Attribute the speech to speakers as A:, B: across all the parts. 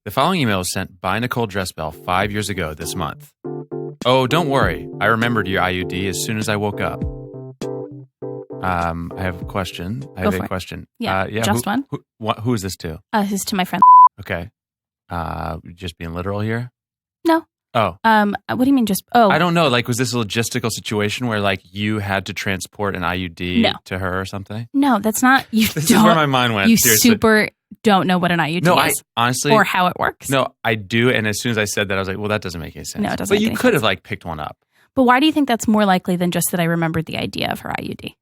A: The following email was sent by Nicole Dressbell 5 years ago this month. Oh, don't worry. I remembered your IUD as soon as I woke up. I have a question.
B: Yeah, just one.
A: Who is this to?
B: This is to my friend.
A: Okay. Just being literal here?
B: No.
A: Oh.
B: What do you mean just... Oh.
A: I don't know. Like, was this a logistical situation where, like, you had to transport an IUD to her or something?
B: No, that's not...
A: This is where my mind went.
B: You
A: seriously.
B: super don't know what an IUD is.
A: I honestly...
B: Or how it works.
A: No, I do. And as soon as I said that, I was like, well, that doesn't make any sense.
B: No, it doesn't
A: But
B: make
A: you
B: any
A: could
B: sense.
A: have, like, picked one up.
B: But why do you think that's more likely than just that I remembered the idea of her IUD?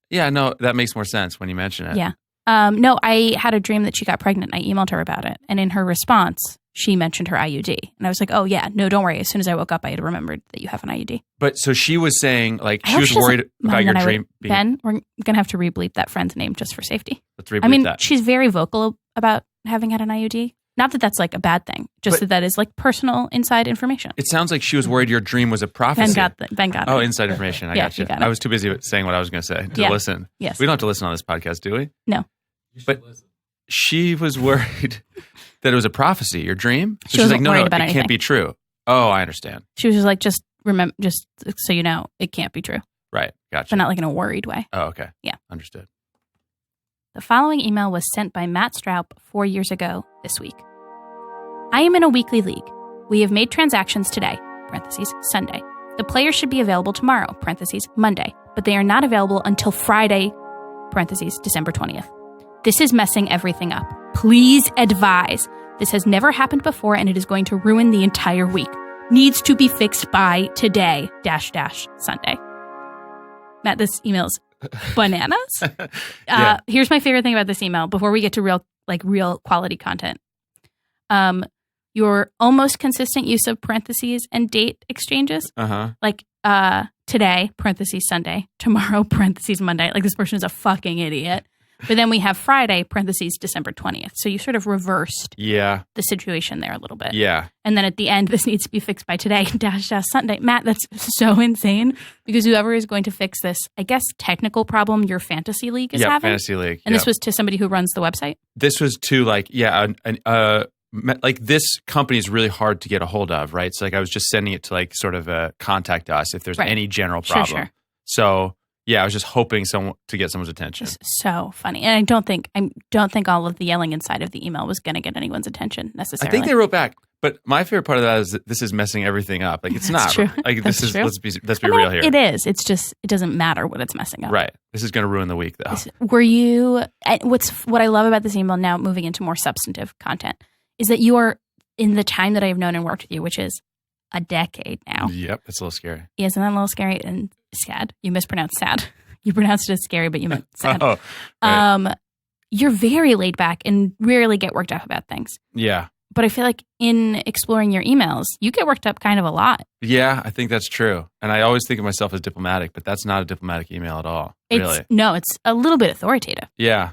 A: Yeah, no, that makes more sense when you mention it.
B: Yeah. No, I had a dream that she got pregnant. I emailed her about it. And in her response, she mentioned her IUD. And I was like, oh, yeah, no, don't worry. As soon as I woke up, I had remembered that you have an IUD.
A: But so she was saying, like, she was worried about your dream being...
B: Ben, we're going to have to re-bleep that friend's name just for safety.
A: Let's re-bleep that.
B: She's very vocal about having had an IUD. Not that that's like a bad thing, just that is like personal inside information.
A: It sounds like she was worried your dream was a prophecy.
B: Ben got it.
A: Oh, inside information. I got you. I was too busy saying what I was going to say to listen.
B: Yes.
A: We don't have to listen on this podcast, do we?
B: No.
A: But she was worried that it was a prophecy, your dream. So
B: she
A: she's like, no, it
B: anything.
A: can't be true. Oh, I understand.
B: She was just like, just so you know, it can't be true.
A: Right. Gotcha.
B: But not like in a worried way.
A: Oh, okay.
B: Yeah.
A: Understood.
B: The following email was sent by Matt Straub 4 years ago this week. I am in a weekly league. We have made transactions today, Sunday. The players should be available tomorrow, Monday, but they are not available until Friday, December 20th. This is messing everything up. Please advise. This has never happened before and it is going to ruin the entire week. Needs to be fixed by today, Sunday. Matt, this email's bananas. Here's my favorite thing about this email before we get to real quality content. Your almost consistent use of parentheses and date exchanges. Like today, Sunday, tomorrow, Monday. Like this person is a fucking idiot. But then we have Friday, December 20th. So you sort of reversed the situation there a little bit.
A: Yeah.
B: And then at the end, this needs to be fixed by today, Sunday. Matt, that's so insane because whoever is going to fix this, I guess, technical problem your fantasy league is having.
A: Fantasy league.
B: And this was to somebody who runs the website?
A: This was to like this company is really hard to get a hold of, right? So like I was just sending it to like sort of contact us if there's any general problem.
B: Sure.
A: So yeah, I was just hoping to get someone's attention.
B: It's so funny, and I don't think all of the yelling inside of the email was going to get anyone's attention necessarily.
A: I think they wrote back, but my favorite part of that is that this is messing everything up. Like it's not
B: true.
A: Like
B: That's
A: this is
B: true.
A: let's be real here.
B: It is. It's just it doesn't matter what it's messing up.
A: Right. This is going to ruin the week though.
B: Were you? What I love about this email now, moving into more substantive content, is that you are in the time that I have known and worked with you, which is a decade now.
A: Yep, it's a little scary.
B: Isn't that a little scary and sad? You mispronounced sad. You pronounced it as scary, but you meant sad.
A: Right.
B: You're very laid back and rarely get worked up about things.
A: Yeah.
B: But I feel like in exploring your emails, you get worked up kind of a lot.
A: Yeah, I think that's true. And I always think of myself as diplomatic, but that's not a diplomatic email at all. Really.
B: No, it's a little bit authoritative.
A: Yeah.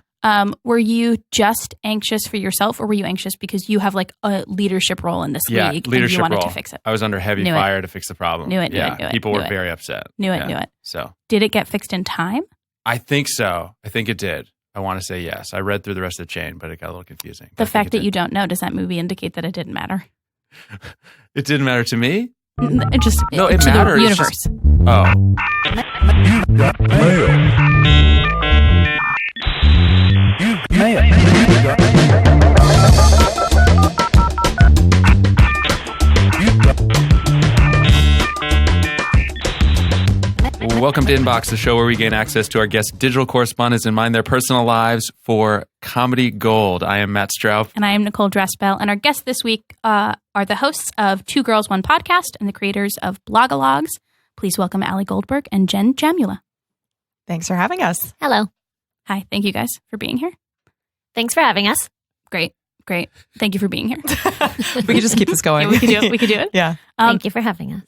B: Were you just anxious for yourself, or were you anxious because you have like a leadership role in this league and you wanted to fix it?
A: I was under heavy fire to fix the problem.
B: Knew it.
A: People were very upset.
B: Knew it.
A: So
B: did it get fixed in time?
A: I think so. I think it did. I want to say yes. I read through the rest of the chain, but it got a little confusing.
B: The fact that you don't know, does that movie indicate that it didn't matter?
A: It didn't matter to me?
B: It
A: mattered.
B: The universe.
A: Welcome to Inbox, the show where we gain access to our guests' digital correspondence and mine their personal lives for comedy gold. I am Matt Straub.
B: And I am Nicole Dressbell. And our guests this week are the hosts of Two Girls, One Podcast and the creators of Blogalogs. Please welcome Allie Goldberg and Jen Jamula.
C: Thanks for having us.
D: Hello.
B: Hi. Thank you guys for being here.
D: Thanks for having us.
B: Great. Thank you for being here.
C: We could just keep this going.
B: Yeah, we could do it.
C: Yeah.
D: Thank you for having us.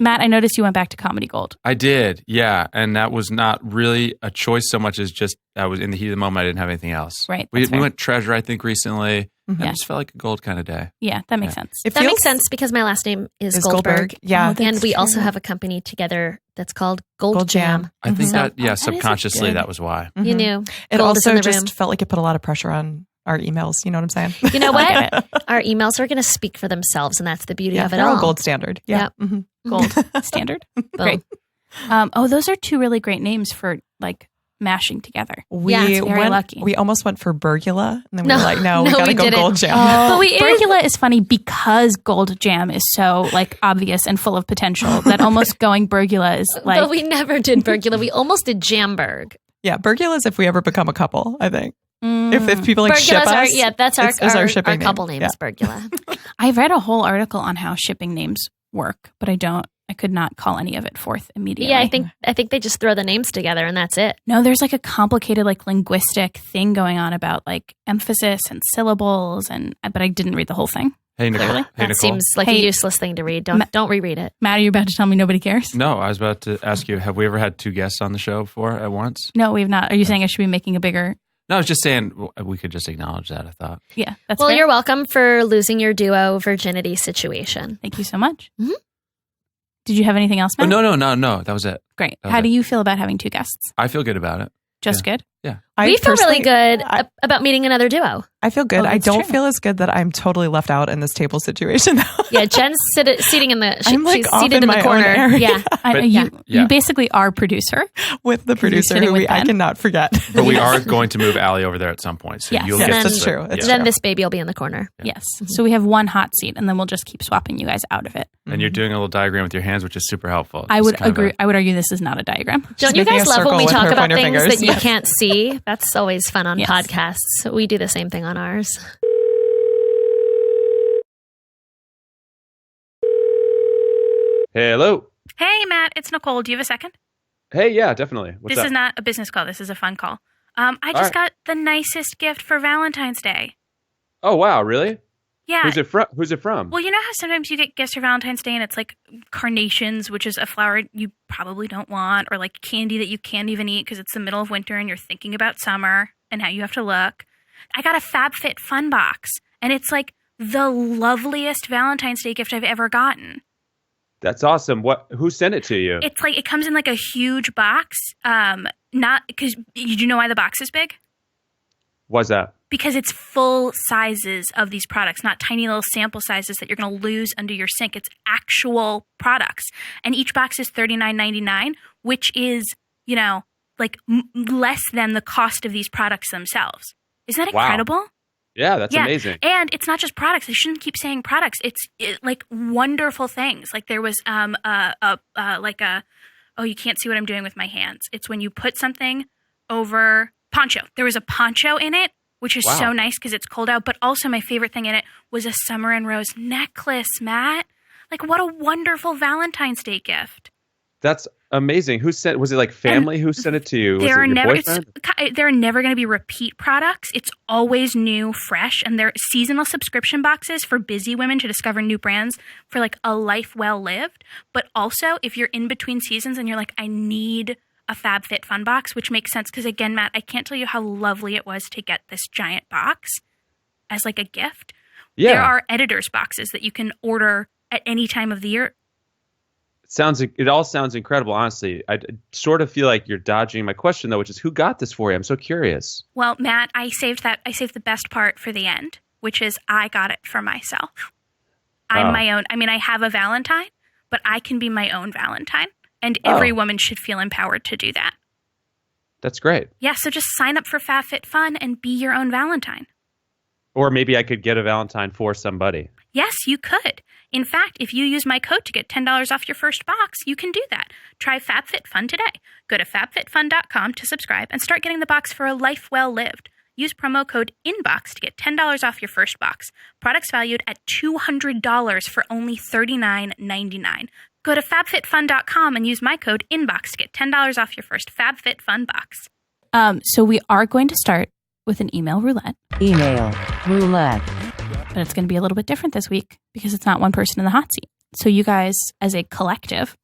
B: Matt, I noticed you went back to Comedy Gold.
A: I did, yeah. And that was not really a choice so much as just I was in the heat of the moment. I didn't have anything else.
B: Right.
A: We went Treasure, I think, recently.
C: Mm-hmm.
A: I just felt like a gold kind of day.
B: Yeah, that makes sense.
D: That makes sense because my last name is Goldberg.
C: Yeah.
D: And we also have a company together that's called Gold Jam.
A: I think
D: So-
A: subconsciously that was why.
D: You knew.
C: It
D: Gold is in
C: also
D: the
C: just
D: room.
C: felt like it put a lot of pressure on our emails. You know what I'm saying?
D: You know what? Our emails are going to speak for themselves, and that's the beauty of it
C: they're
D: all.
C: all gold standard. Yeah.
D: Yep.
C: Mm-hmm.
B: Gold standard. Great. Those are two really great names for like mashing together.
C: We
B: it's very lucky.
C: We almost went for Bergula, and then we were like, no, we
D: no,
C: got to
D: we
C: go
D: didn't.
C: Gold Jam.
B: But Bergula is funny because Gold Jam is so like obvious and full of potential that almost going Bergula is like.
D: But we never did Bergula. We almost did Jamberg.
C: Yeah, Bergula is if we ever become a couple, I think. If people like ship
D: Bergula's
C: us.
D: that's
C: our shipping name.
D: couple name is Bergula.
B: I read a whole article on how shipping names work, but I could not call any of it forth immediately.
D: Yeah, I think they just throw the names together and that's it.
B: No, there's like a complicated like linguistic thing going on about like emphasis and syllables, but I didn't read the whole thing.
A: Hey, Nicole.
B: Clearly.
A: Hey,
D: That
A: Nicole.
D: seems like a useless thing to read. Don't reread it.
B: Matt, are you about to tell me nobody cares?
A: No, I was about to ask you, have we ever had two guests on the show before at once?
B: No, we've not. Are you saying I should be making a bigger?
A: No, I was just saying we could just acknowledge that, I thought.
B: Yeah, that's
D: Well,
B: fair.
D: you're welcome for losing your duo virginity situation.
B: Thank you so much.
D: Mhm.
B: Did you have anything else,
A: Oh,
B: Matt?
A: no. That was it.
B: Great.
A: That was
B: How
A: it.
B: do you feel about having two guests?
A: I feel good about it.
B: Just good?
A: Yeah.
D: We feel really good
C: I-
D: about meeting another duo.
C: I feel good.
B: Oh,
C: I
B: that's
C: don't
B: true.
C: feel as good that I'm totally left out in this table situation.
D: Yeah, Jen's seating in the.
C: I'm like
D: she's
C: off
D: seated
C: in
D: in
C: my
D: the
C: own
D: corner.
C: area.
D: Yeah,
A: But-
B: You
A: Yeah.
B: basically are producer.
C: with the producer
B: sitting
C: who
B: with
C: I
B: Ben.
C: cannot forget.
A: But we are going to move Allie over there at some point. So
B: Yes.
A: you'll
B: Yes,
A: get
C: that's
A: to
C: true.
A: sit-
C: That's
A: yeah.
D: then this baby will be in the corner.
B: Yes. So we have one hot seat, and then we'll just keep swapping you guys out of it.
A: And you're doing a little diagram with your hands, which is super helpful.
B: I
A: It's
B: would
A: kind of
B: agree. I would argue this is not a diagram.
D: Don't you
C: making
D: guys
C: a
D: love when
C: circle
D: we
C: with
D: talk
C: her
D: about
C: pointer
D: things
C: fingers.
D: that you can't see? That's always fun on
B: Yes.
D: podcasts. We do the same thing on ours.
A: Hello.
B: Hey, Matt, it's Nicole. Do you have a second?
A: Hey, yeah, definitely. What's
B: This
A: up?
B: is not a business call. This is a fun call. I just
A: right.
B: got the nicest gift for Valentine's Day.
A: Oh, wow, really?
B: Yeah.
A: Who's it from?
B: Well, you know how sometimes you get gifts for Valentine's Day and it's like carnations, which is a flower you probably don't want, or like candy that you can't even eat because it's the middle of winter and you're thinking about summer and how you have to look. I got a FabFitFun box, and it's like the loveliest Valentine's Day gift I've ever gotten.
A: That's awesome. Who sent it to you?
B: It's like it comes in like a huge box. Not because did you know why the box is big?
A: What's that?
B: Because it's full sizes of these products, not tiny little sample sizes that you're going to lose under your sink. It's actual products. And each box is $39.99, which is, like less than the cost of these products themselves. Isn't that
A: Wow.
B: incredible?
A: Yeah, that's
B: Yeah.
A: amazing.
B: And it's not just products. I shouldn't keep saying products. It's like wonderful things. Like there was you can't see what I'm doing with my hands. It's when you put something over poncho. There was a poncho in it, which is
A: Wow.
B: so nice because it's cold out. But also my favorite thing in it was a Summer and Rose necklace, Matt. Like what a wonderful Valentine's Day gift.
A: That's amazing. Was it like family who sent it to you? Was it your boyfriend?
B: There are never going to be repeat products. It's always new, fresh, and they're seasonal subscription boxes for busy women to discover new brands for like a life well lived. But also, if you're in between seasons and you're like, I need a FabFitFun box, which makes sense because again, Matt, I can't tell you how lovely it was to get this giant box as like a gift.
A: Yeah.
B: There are editor's boxes that you can order at any time of the year.
A: It all sounds incredible, honestly. I sort of feel like you're dodging my question, though, which is who got this for you? I'm so curious.
B: Well, Matt, I saved the best part for the end, which is I got it for myself. I'm my own. I mean, I have a Valentine, but I can be my own Valentine. And every woman should feel empowered to do that.
A: That's great.
B: Yeah, so just sign up for FabFitFun and be your own Valentine.
A: Or maybe I could get a Valentine for somebody.
B: Yes, you could. In fact, if you use my code to get $10 off your first box, you can do that. Try FabFitFun today. Go to fabfitfun.com to subscribe and start getting the box for a life well lived. Use promo code INBOX to get $10 off your first box. Products valued at $200 for only $39.99. Go to fabfitfun.com and use my code INBOX to get $10 off your first FabFitFun box. So we are going to start with an email roulette.
E: Email roulette.
B: But it's going to be a little bit different this week because it's not one person in the hot seat. So you guys, as a collective,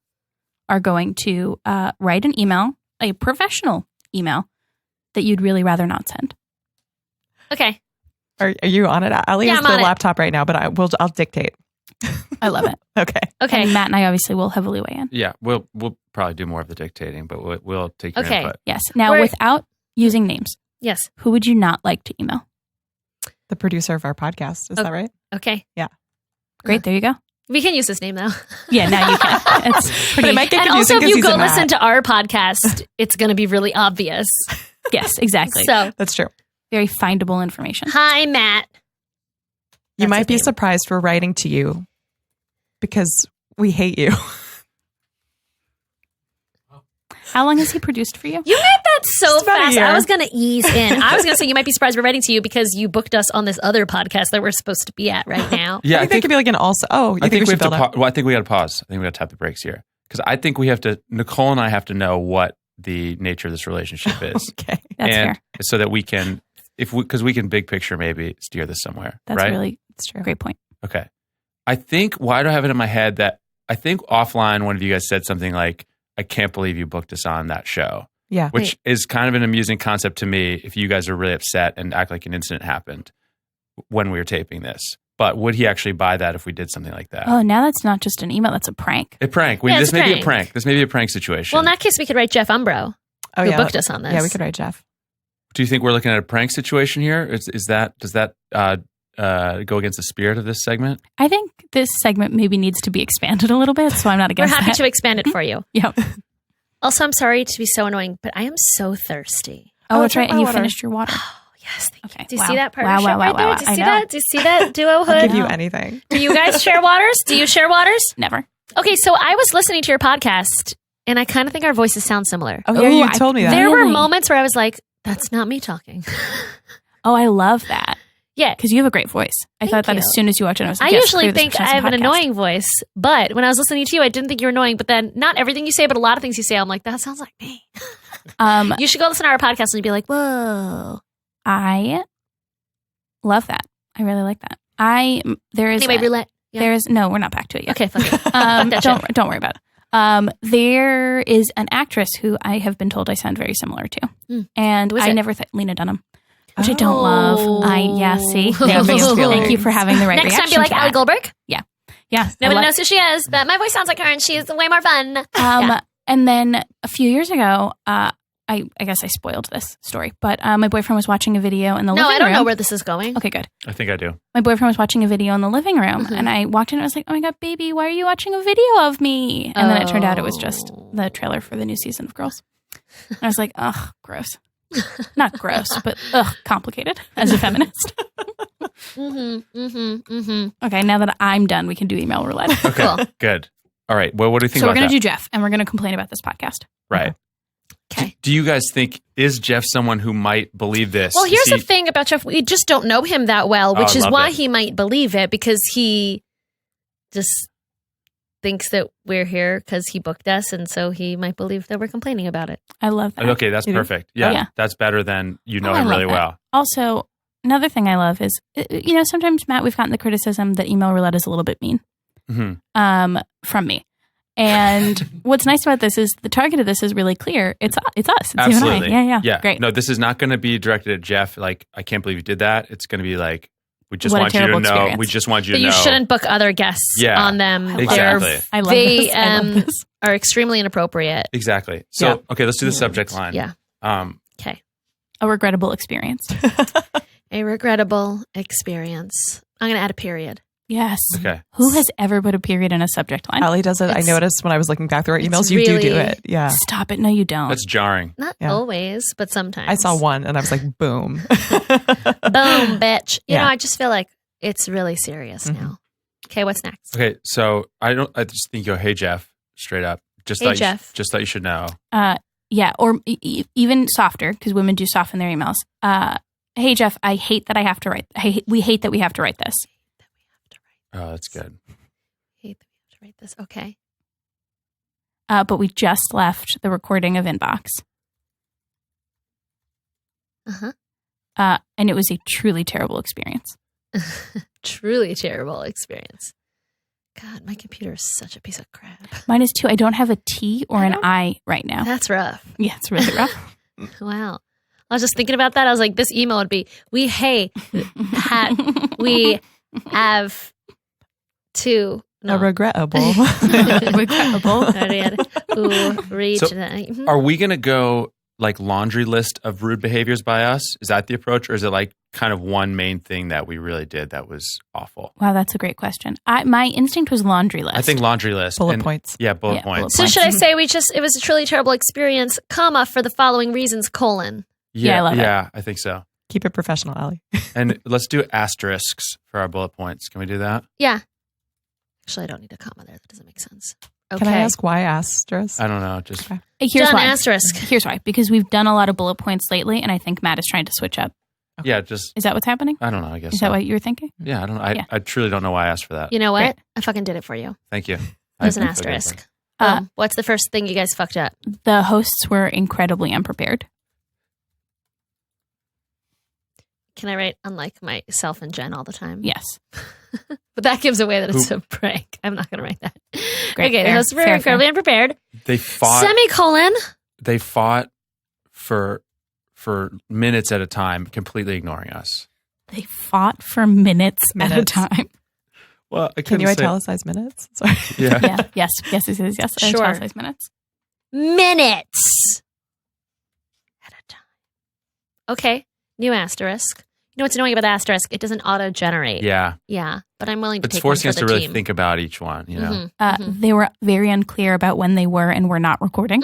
B: are going to write an email, a professional email, that you'd really rather not send.
D: Okay.
C: Are you on it? Allie
D: Yeah,
C: has
D: I'm
C: the
D: on it.
C: laptop right now, but I'll dictate.
B: I love it.
C: Okay.
D: Okay.
B: And Matt and I obviously will heavily weigh in.
A: Yeah, we'll probably do more of the dictating, but we'll take your
D: Okay.
A: input.
B: Yes. Now,
D: We're-
B: without using names,
D: Yes.
B: who would you not like to email?
C: the producer of our podcast. Is that right?
D: Okay.
B: Great. There you go.
D: We can use this name though.
B: Yeah, now you can. It's pretty.
C: But it might get
D: And
C: confusing
D: also, if
C: 'cause
D: you
C: he's
D: go
C: a
D: listen
C: Matt.
D: to our podcast, it's going to be really obvious.
B: Yes, exactly.
D: So,
C: That's true.
B: Very findable information.
D: hi, Matt.
C: You
D: That's
C: might
D: his
C: be
D: name.
C: surprised we're writing to you because we hate you.
B: How long has he produced for you?
D: You made that so
C: Just about a
D: fast.
C: year.
D: I was going to ease in. I was going to say you might be surprised we're writing to you because you booked us on this other podcast that we're supposed to be at right now.
A: Yeah,
C: I think that could be like an also. Oh, you
A: I think we
C: should
A: have to.
C: build up?
A: Well, I think we got to pause. I think we got to tap the brakes here because I think we have to. Nicole and I have to know what the nature of this relationship is,
C: Okay.
B: That's
A: and
B: fair.
A: so that we can, because we can big picture maybe steer this somewhere.
B: That's
A: right?
B: really
C: It's true.
B: great point.
A: Okay. I think, why do I have it in my head that I think offline one of you guys said something like, I can't believe you booked us on that show,
C: Yeah.
A: which is kind of an amusing concept to me if you guys are really upset and act like an incident happened when we were taping this. But would he actually buy that if we did something like that?
B: Oh, now that's not just an email. That's a prank.
A: A prank.
D: Yeah,
A: This
D: it's a
A: may be a
D: prank.
A: prank. This may be a prank situation.
D: Well, in that case, we could write Jeff Umbro,
C: Oh,
D: who
C: yeah.
D: booked us on this.
C: Yeah, we could write Jeff.
A: Do you think we're looking at a prank situation here? Does that go against the spirit of this segment?
B: I think this segment maybe needs to be expanded a little bit, so I'm not
D: We're
B: against
D: happy
B: that.
D: to expand it for you.
B: Yeah.
D: Also, I'm sorry to be so annoying, but I am so thirsty.
B: Oh,
C: Oh,
B: that's right.
C: drink
B: And
C: my
B: you
C: water.
B: finished your water.
D: Yes, thank
B: Okay.
D: you. Do you
B: Wow.
D: see that
B: Wow,
D: partnership
B: wow,
D: right
B: wow,
D: there?
B: wow.
D: Do you
B: I
D: see
B: know.
D: that? Do you see that duo
C: I'll
D: hood?
C: give you anything.
D: Do you guys share waters? Do you share waters?
B: Never.
D: Okay, so I was listening to your podcast, and I kind of think our voices sound similar.
C: Oh, yeah,
B: Ooh,
C: you
B: I-
C: told me that.
D: There were
B: Really?
D: moments where I was like, that's not me talking.
B: Oh, I love that.
D: Yeah.
B: Because you have a great voice. I
D: Thank
B: thought that
D: you.
B: as soon as you walked in, I was like,
D: I
B: yes,
D: usually
B: clear this
D: think
B: person's
D: I have an
B: podcast.
D: annoying voice, but when I was listening to you, I didn't think you were annoying. But then not everything you say, but a lot of things you say, I'm like, that sounds like me. You should go listen to our podcast and be like, whoa.
B: I love that. I really like that. There is
D: Anyway, roulette. Yeah.
B: there is no, we're not back to it yet.
D: Okay, fuck it. That shit.
B: Don't worry about it. There is an actress who I have been told I sound very similar to, and
D: Who is
B: I
D: it?
B: never Lena Dunham, which I don't love. See,
C: Yeah,
B: thank
C: mixed
B: you,
C: feelings.
B: thank you for having the right
D: Next time,
B: reaction
D: be like
B: to
D: Allie
B: that.
D: Goldberg.
B: Yeah,
D: Nobody knows who she is, but my voice sounds like her, and she's way more fun. Yeah.
B: And then a few years ago, I guess I spoiled this story, but my boyfriend was watching a video in the
D: No,
B: living
D: I don't
B: room.
D: know where this is going.
B: Okay, good.
A: I think I do.
B: My boyfriend was watching a video in the living room,
D: Mhm.
B: and I walked in and I was like, oh my God, baby, why are you watching a video of me? And then it turned out it was just the trailer for the new season of Girls. And I was like, ugh, gross. Not gross, but ugh, complicated as a feminist. Okay, now that I'm done, we can do email roulette.
A: Okay,
D: Cool.
A: good. All right. Well, what do you think
B: So we're
A: about
B: going to
A: that?
B: do Jeff, and we're going to complain about this podcast.
A: Right.
D: Okay.
A: Do you guys think, is Jeff someone who might believe this?
D: Well, here's
A: Is
D: the
A: he-
D: thing about Jeff. We just don't know him that well,
A: Oh,
D: which
A: I
D: is
A: love
D: why
A: it.
D: he might believe it, because he just thinks that we're here because he booked us, and so he might believe that we're complaining about it.
B: I love that.
A: Okay, that's
C: You do?
A: perfect. Yeah,
B: yeah.
A: that's better than you know
B: Oh, I
A: him
B: love
A: really
B: that.
A: well.
B: Also, another thing I love is, sometimes, Matt, we've gotten the criticism that email roulette is a little bit mean from me. And what's nice about this is the target of this is really clear. It's us. It's you and
A: Absolutely.
B: I. Yeah. Great.
A: No, this is not going to be directed at Jeff. Like, I can't believe you did that. It's going to be like, we just
B: What a
A: want you to
B: terrible
A: know.
B: experience.
A: We just want you
D: But
A: to
D: you
A: know.
D: shouldn't book other guests
A: Yeah,
D: on them.
A: exactly.
B: I love
D: They
B: this. I love this.
D: are extremely inappropriate.
A: Exactly. So,
C: Yeah.
A: okay, let's do the subject line.
D: Yeah. Okay.
B: A regrettable experience.
D: A regrettable experience. I'm going to add a period.
B: Yes.
A: Okay.
B: Who has ever put a period in a subject line?
C: Allie does it. I
D: It's-
C: noticed when I was looking back through our
D: it's
C: emails, you do
D: really-
C: it. Yeah.
B: Stop it. No, you don't.
A: That's jarring.
D: Not
C: Yeah.
D: always, but sometimes.
C: I saw one and I was like, boom.
D: Boom, bitch. You
C: Yeah.
D: know, I just feel like it's really serious
C: Mhm.
D: now. Okay, what's next?
A: Okay, so I just think you go, hey, Jeff, straight up. Just
D: Hey,
A: thought
D: Jeff.
A: just thought you should know.
B: Yeah, or even softer, because women do soften their emails. Hey, Jeff, I hate that I have to write. We hate that we have to write this.
A: Oh, that's good.
D: Hate that we have to write this. Okay.
B: But we just left the recording of Inbox.
D: Uh-huh.
B: And it was a truly terrible experience.
D: Truly terrible experience. God, my computer is such a piece of crap.
B: Mine is too. I don't have a T or an I right now.
D: That's rough.
B: Yeah, it's really rough.
D: Wow. I was just thinking about that. I was like, this email would be, we have to. No.
C: A regrettable.
B: Regrettable.
D: Who reach
A: So,
D: that.
A: Are we going to go like laundry list of rude behaviors by us? Is that the approach, or is it like kind of one main thing that we really did that was awful?
B: Wow, that's a great question. My instinct was laundry list.
A: I think laundry list.
C: Bullet points.
A: Yeah, bullet points.
D: So should I say it was a truly terrible experience, comma, for the following reasons, colon.
B: Yeah, I love it.
A: Yeah, I think so.
C: Keep it professional, Allie.
A: And let's do asterisks for our bullet points. Can we do that?
D: Yeah. Actually, I don't need a comma there. That doesn't make sense. Okay.
C: Can I ask why asterisk?
A: I don't know. Just
C: Okay.
B: Here's
D: Done,
B: why.
D: asterisk.
B: Here's why. Because we've done a lot of bullet points lately, and I think Matt is trying to switch up.
A: yeah, just
B: Is that what's happening?
A: I don't know. I guess
B: Is that what you were thinking?
A: Yeah, I don't know.
B: Yeah.
A: I truly don't know why I asked for that.
D: You know what?
B: Great.
D: I fucking did it for you.
A: Thank you.
D: It was an
A: I think I did
D: asterisk.
B: Uh,
D: What's the first thing you guys fucked up?
B: The hosts were incredibly unprepared.
D: Can I write unlike myself and Jen all the time?
B: Yes.
D: But that gives away that it's a prank. I'm not going to write that.
B: Great,
D: Okay,
B: fair,
D: those were
B: fair,
D: incredibly unprepared.
A: They fought.
D: Semicolon.
A: They fought for minutes at a time, completely ignoring us.
B: They fought for minutes at a
C: Minutes.
B: time.
A: Well,
C: Can you italicize minutes? Sorry.
A: Yeah.
B: Yeah. Yes. Yes.
D: Sure.
B: Italicized minutes.
D: Minutes at a time. Okay, new asterisk. You know what's annoying about the asterisk? It doesn't auto-generate.
A: Yeah.
D: Yeah, but I'm willing to
A: It's
D: take one
A: forcing
D: for
A: us
D: the
A: to really
D: team.
A: think about each one, you know?
D: Mhm.
B: They were very unclear about when they were and were not recording.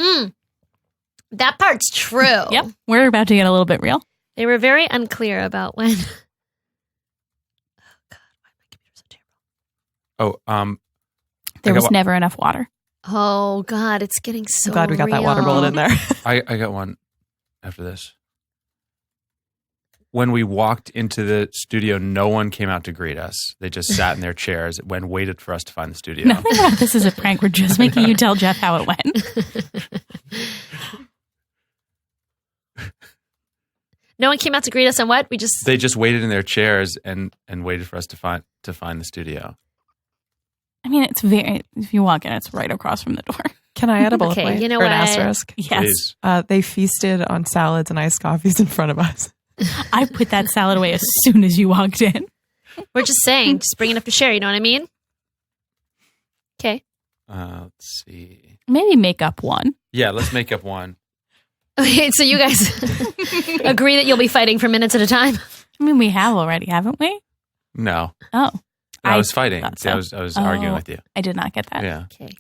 D: That part's true.
B: Yep. We're about to get a little bit real.
D: They were very unclear about when. Oh, God. Why my computer so terrible?
A: Oh,
B: There
A: I got
B: was
A: one-
B: never enough water.
D: Oh, God. It's getting so
C: I'm glad we got that water
D: real.
C: bullet in there.
A: I got one after this. When we walked into the studio, no one came out to greet us. They just sat in their chairs and waited for us to find the studio.
B: Nothing about this is a prank. We're just making you tell Jeff how it went.
D: No one came out to greet us, and what?
A: They just waited in their chairs and waited for us to find the studio.
B: I mean, it's very. If you walk in, it's right across from the door.
C: Can I add a bullet
D: Okay,
C: point
D: you know
C: or an
D: what?
C: asterisk?
B: Yes.
A: Please.
C: They feasted on salads and iced coffees in front of us.
B: I put that salad away as soon as you walked in.
D: We're just saying, just bring enough to share. You know what I mean? Okay.
A: Let's see.
B: Maybe make up one.
A: Yeah, let's make up one.
D: Okay, so you guys agree that you'll be fighting for minutes at a time?
B: I mean, we have already, haven't we?
A: No.
B: Oh.
A: I was fighting.
B: thought
A: See, I
B: so.
A: was arguing with you.
B: I did not get that.
A: Yeah.
D: Okay.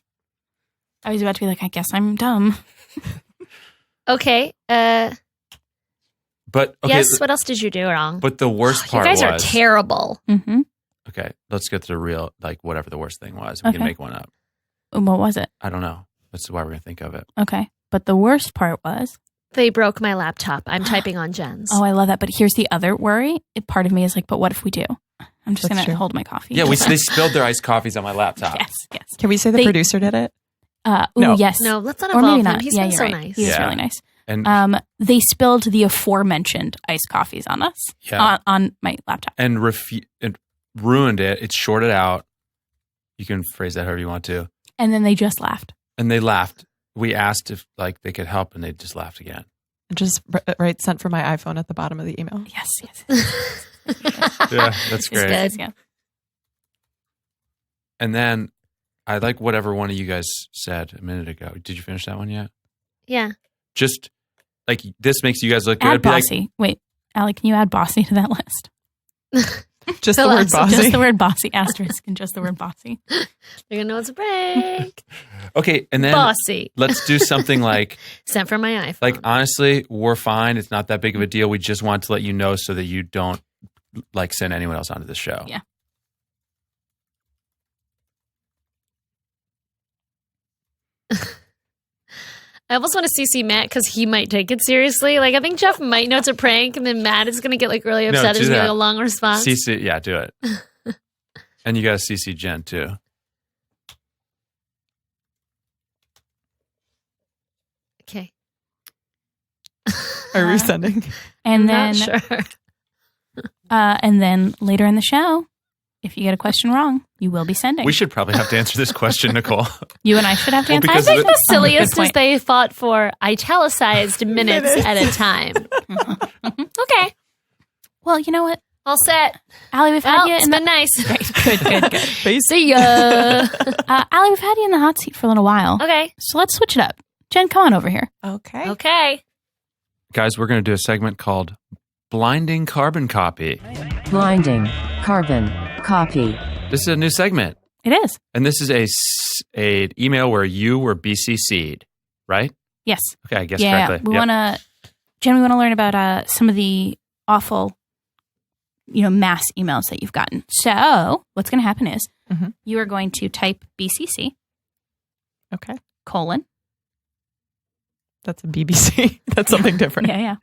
B: I was about to be like, I guess I'm dumb.
D: Okay.
A: But okay,
D: Yes, what else did you do wrong?
A: but the worst
D: You
A: part
D: guys are
A: was
D: terrible.
B: Mm-hmm.
A: okay. Let's get to the real, like whatever the worst thing was. We
B: Okay.
A: can make one up.
B: What was it?
A: I don't know. That's why we're gonna think of it.
B: Okay. But the worst part was,
D: They broke my laptop. I'm typing on Jen's.
B: oh, I love that. But here's the other worry. Part of me is like, but what if we do? I'm just
C: That's
B: going to
C: true.
B: hold my coffee.
A: Yeah, they spilled their iced coffees on my laptop.
B: Yes, yes.
C: Can we say the
B: They-
C: producer did it?
B: No. Yes.
D: No, let's not
B: Or
D: involve
B: maybe
D: him.
B: not.
D: He's
B: Yeah,
D: been
B: you're
D: so
B: right.
D: nice.
B: He was
A: Yeah.
B: really nice.
A: And
B: They spilled the aforementioned iced coffees on us
A: yeah,
B: on my laptop.
A: and ruined it. It shorted out. You can phrase that however you want to.
B: And then they just laughed.
A: And they laughed. We asked if like they could help, and they just laughed again.
C: Just write sent from my iPhone at the bottom of the email.
B: Yes, yes.
A: Yeah, that's
D: It's
A: great.
D: good.
B: Yeah.
A: And then I like whatever one of you guys said a minute ago. Did you finish that one yet?
D: Yeah.
A: Just like this makes you guys look good.
B: Add
A: I'd be like,
B: bossy. Wait, Allie, can you add bossy to that list?
C: Just
D: Fill
C: the
D: out
C: word
D: some-
C: bossy.
B: Just the word bossy, asterisk, and just the word bossy.
D: They're going to know it's a break.
A: okay, and then
D: Bossy.
A: let's do something like,
D: Sent from my iPhone.
A: like honestly, we're fine. It's not that big of a deal. We just want to let you know so that you don't like send anyone else onto the show.
B: Yeah.
D: I almost want to CC Matt because he might take it seriously. Like, I think Jeff might know it's a prank, and then Matt is going to get like really
A: No,
D: upset.
A: do
D: There's going to be
A: that.
D: a long response.
A: CC, yeah, do it. And you got to CC Jen too.
D: Okay.
C: Are we sending?
B: And
D: I'm
B: then,
D: not sure.
B: and then later in the show, if you get a question wrong, you will be sending.
A: We should probably have to answer this question, Nicole.
B: You and I should have to
A: Well,
B: answer.
A: because
D: I think
A: the-
D: the silliest
B: good
D: is
B: point.
D: they fought for italicized minutes at a time. Okay.
B: Well, you know what,
D: All set.
B: Allie, we've had
D: Well,
B: you
D: it's
B: in the
D: been nice.
B: good.
D: See ya.
B: Allie, we've had you in the hot seat for a little while.
D: Okay.
B: So let's switch it up. Jen, come on over here.
C: Okay.
D: Okay.
A: Guys, we're going to do a segment called Blinding Carbon Copy.
E: Blinding carbon copy.
A: This is a new segment.
B: It is.
A: And this is a email where you were BCC'd, right?
B: Yes.
A: Okay, I guess
B: Yeah.
A: correctly.
B: We want to learn about some of the awful, mass emails that you've gotten. So what's going to happen is you are going to type BCC.
C: Okay.
B: Colon.
C: That's a BBC. That's something different.
B: Yeah.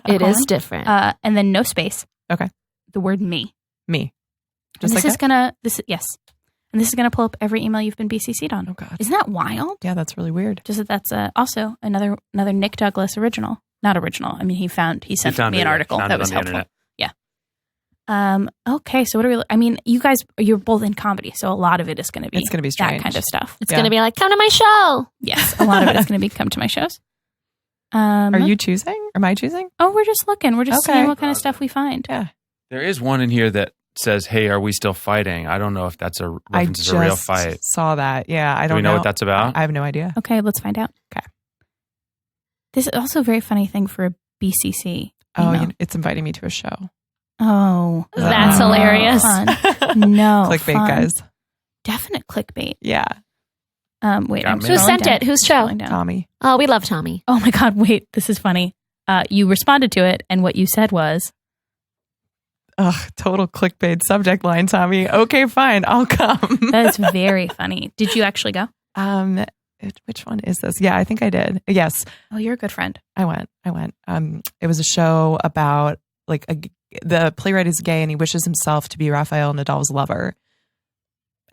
D: It is different.
B: And then no space.
C: Okay.
B: The word me.
C: Me.
B: And
C: Just
B: this
C: like
B: is gonna And this is gonna pull up every email you've been BCC'd on.
C: Oh God.
B: Isn't that wild?
C: Yeah, that's really weird.
B: Just that's also another Nick Douglas original. Not original. I mean, he sent me an article that was helpful. Yeah. Okay. So what are we? You guys, you're both in comedy, so a lot of it is going to be.
C: It's going to be strange.
B: That kind of stuff.
D: It's going to be like, come to my show.
B: Yes, a lot of it is going to be come to my shows.
C: Are you choosing? Am I choosing?
B: Oh, we're just looking. We're just seeing what kind of stuff we find.
C: Yeah.
A: There is one in here that says, "Hey, are we still fighting?" I don't know if that's a reference to a real fight.
C: Saw that. Yeah, I don't know.
A: Do we know what that's about?
C: I have no idea.
B: Okay, let's find out.
C: Okay.
B: This is also a very funny thing for a BCC.
C: Oh, it's inviting me to a show.
B: Oh,
D: that's hilarious.
B: Fun. No,
C: clickbait,
B: fun.
C: guys.
B: Definite clickbait.
C: Yeah.
B: Wait,
A: Who
D: Who sent it? Whose show?
C: Tommy.
D: Oh, we love Tommy.
B: Oh my God! Wait, this is funny. You responded to it, and what you said was,
C: Ugh, total clickbait subject line, Tommy. Okay, fine, I'll come.
B: "That is very funny." Did you actually go?
C: Which one is this? Yeah, I think I did. Yes.
B: Oh, you're a good friend.
C: I went. It was a show about the playwright is gay and he wishes himself to be Rafael Nadal's lover.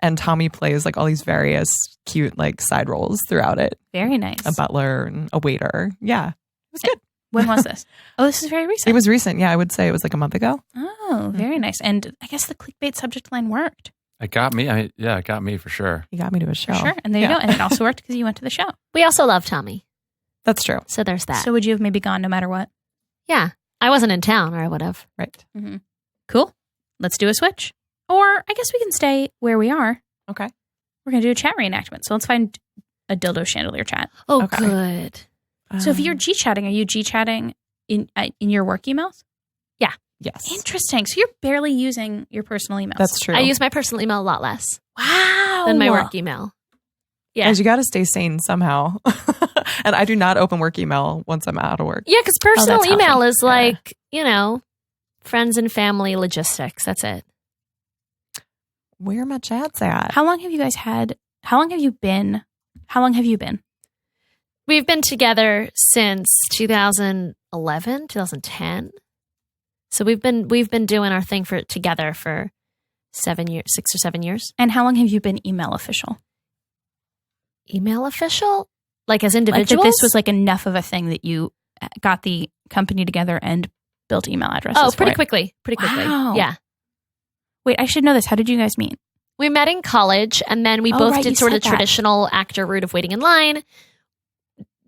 C: And Tommy plays all these various cute side roles throughout it.
B: Very nice.
C: A butler and a waiter. Yeah. It was good.
B: When was this? Oh, this is very recent.
C: It was recent. Yeah, I would say it was a month ago.
B: Oh, very nice. And I guess the clickbait subject line worked.
A: It got me. It got me for sure.
C: He got me to a show.
B: For sure. And there you go. And it also worked because you went to the show.
D: We also love Tommy.
C: That's true.
D: So there's that.
B: So would you have maybe gone no matter what?
D: Yeah. I wasn't in town, or I would have.
C: Right.
B: Mm-hmm. Cool. Let's do a switch. Or I guess we can stay where we are.
C: Okay.
B: We're going to do a chat reenactment. So let's find a dildo chandelier chat.
D: Oh,
C: Okay.
D: good.
B: So if you're G-chatting, are you G-chatting in your work emails?
D: Yeah.
C: Yes.
B: Interesting. So you're barely using your personal emails.
C: That's true.
D: I use my personal email a lot less
B: Wow.
D: than my work email. Yeah.
C: Guys, you got to stay sane somehow. And I do not open work email once I'm out of work.
D: Yeah, because personal
B: that's
D: email
B: healthy.
D: is friends and family logistics. That's it.
C: Where are my chats at?
B: How long have you guys had? How long have you been?
D: We've been together since 2011, 2010. So we've been doing our thing together for 6 or 7 years.
B: And how long have you been email official?
D: Email official? Like as individuals?
B: Like that this was enough of a thing that you got the company together and built email addresses.
D: Oh,
B: for
D: pretty
B: it?
D: quickly. Pretty quickly.
B: Wow.
D: Yeah.
B: Wait, I should know this. How did you guys meet?
D: We met in college, and then we both
B: right,
D: did
B: you
D: sort of
B: said that.
D: traditional actor route of waiting in line.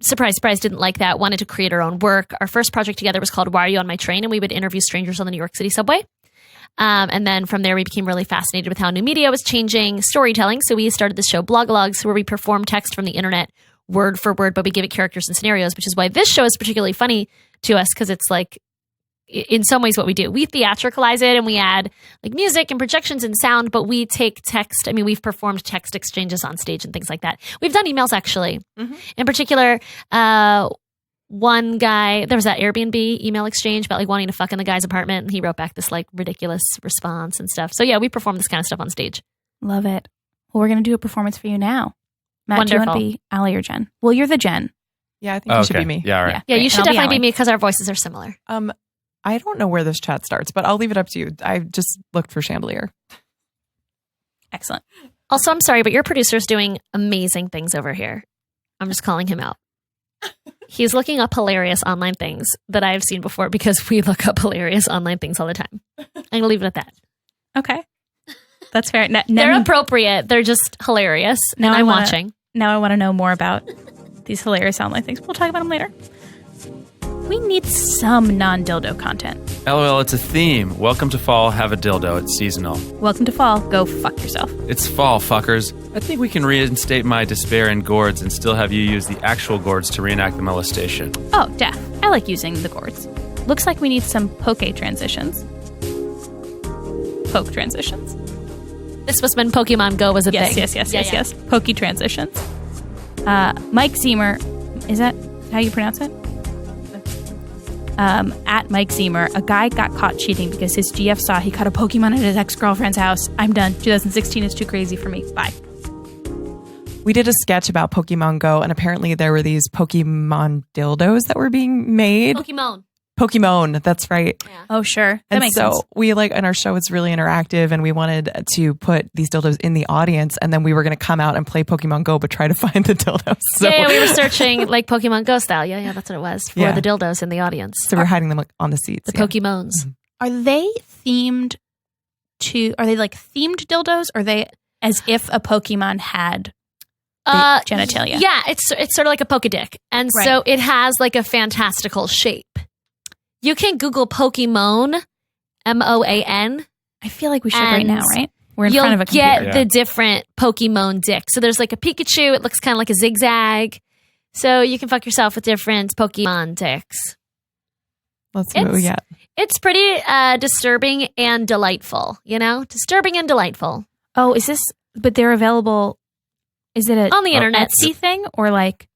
D: Surprise, surprise, didn't like that. Wanted to create our own work. Our first project together was called Why Are You on My Train? And we would interview strangers on the New York City subway. And then from there, we became really fascinated with how new media was changing storytelling. So we started the show Blogalogs, where we perform text from the internet word for word, but we give it characters and scenarios, which is why this show is particularly funny to us, because it's in some ways what we do. We theatricalize it and we add music and projections and sound, but we take text. I mean, we've performed text exchanges on stage and things like that. We've done emails actually. Mm-hmm. In particular, one guy, there was that Airbnb email exchange about wanting to fuck in the guy's apartment, and he wrote back this ridiculous response and stuff. So yeah, we perform this kind of stuff on stage.
B: Love it. Well, we're going to do a performance for you now. Matt,
D: Wonderful.
B: do you want to be Allie or Jen? Well, you're the Jen.
C: Yeah, I think you should be me.
A: Yeah, all right.
D: Yeah, you
B: Great.
D: should
B: I'll be
D: definitely be
B: Allie.
D: me because our voices are similar.
C: I don't know where this chat starts, but I'll leave it up to you. I just looked for chandelier.
B: Excellent.
D: Also, I'm sorry, but your producer's doing amazing things over here. I'm just calling him out. He's looking up hilarious online things that I've seen before because we look up hilarious online things all the time. I'm going to leave it at that.
B: Okay. That's fair.
D: They're appropriate. They're just hilarious.
B: Now
D: and
B: I
D: I'm
B: wanna-
D: watching.
B: Now I want to know more about these hilarious online things. We'll talk about them later. We need some non-dildo content.
A: LOL, it's a theme. Welcome to fall, have a dildo. It's seasonal.
B: Welcome to fall. Go fuck yourself.
A: It's fall, fuckers. I think we can reinstate my despair in gourds and still have you use the actual gourds to reenact the molestation.
B: Oh, death. I like using the gourds. Looks like we need some poke transitions. Poke transitions.
D: This was when Pokemon Go was a
B: Yes,
D: thing.
B: yes. Poke transitions. Mike Zemer, is that how you pronounce it? At Mike Zemer, a guy got caught cheating because his GF saw he caught a Pokemon at his ex-girlfriend's house. I'm done. 2016 is too crazy for me. Bye.
C: We did a sketch about Pokemon Go, and apparently there were these Pokemon dildos that were being made. Pokemon, that's right.
D: Yeah.
B: Oh, sure. That
C: And
B: makes
C: so
B: sense.
C: we in our show, it's really interactive, and we wanted to put these dildos in the audience, and then we were going to come out and play Pokemon Go, but try to find the dildos. So,
D: Yeah, we were searching like Pokemon Go style. Yeah, that's what it was for
C: Yeah.
D: the dildos in the audience.
C: so we're hiding them like, on the seats.
D: The
C: yeah.
D: Pokemons.
B: Are they themed are they like themed dildos? Or are they as if a Pokemon had genitalia?
D: Yeah, it's sort of like a Pokédick. And
B: Right.
D: so it has like a fantastical shape. You can Google Pokemoan, Moan.
B: I feel like we should right
D: And
B: now, right? We're in
D: You'll
B: front of a computer.
D: get the different Pokemon dicks. So there's like a Pikachu. It looks kind of like a zigzag. So you can fuck yourself with different Pokemon dicks.
C: Let's see what we get.
D: It's pretty disturbing and delightful, Disturbing and delightful.
B: Oh, is this, but they're available, is it
D: On the internet.
B: Etsy thing? Or like,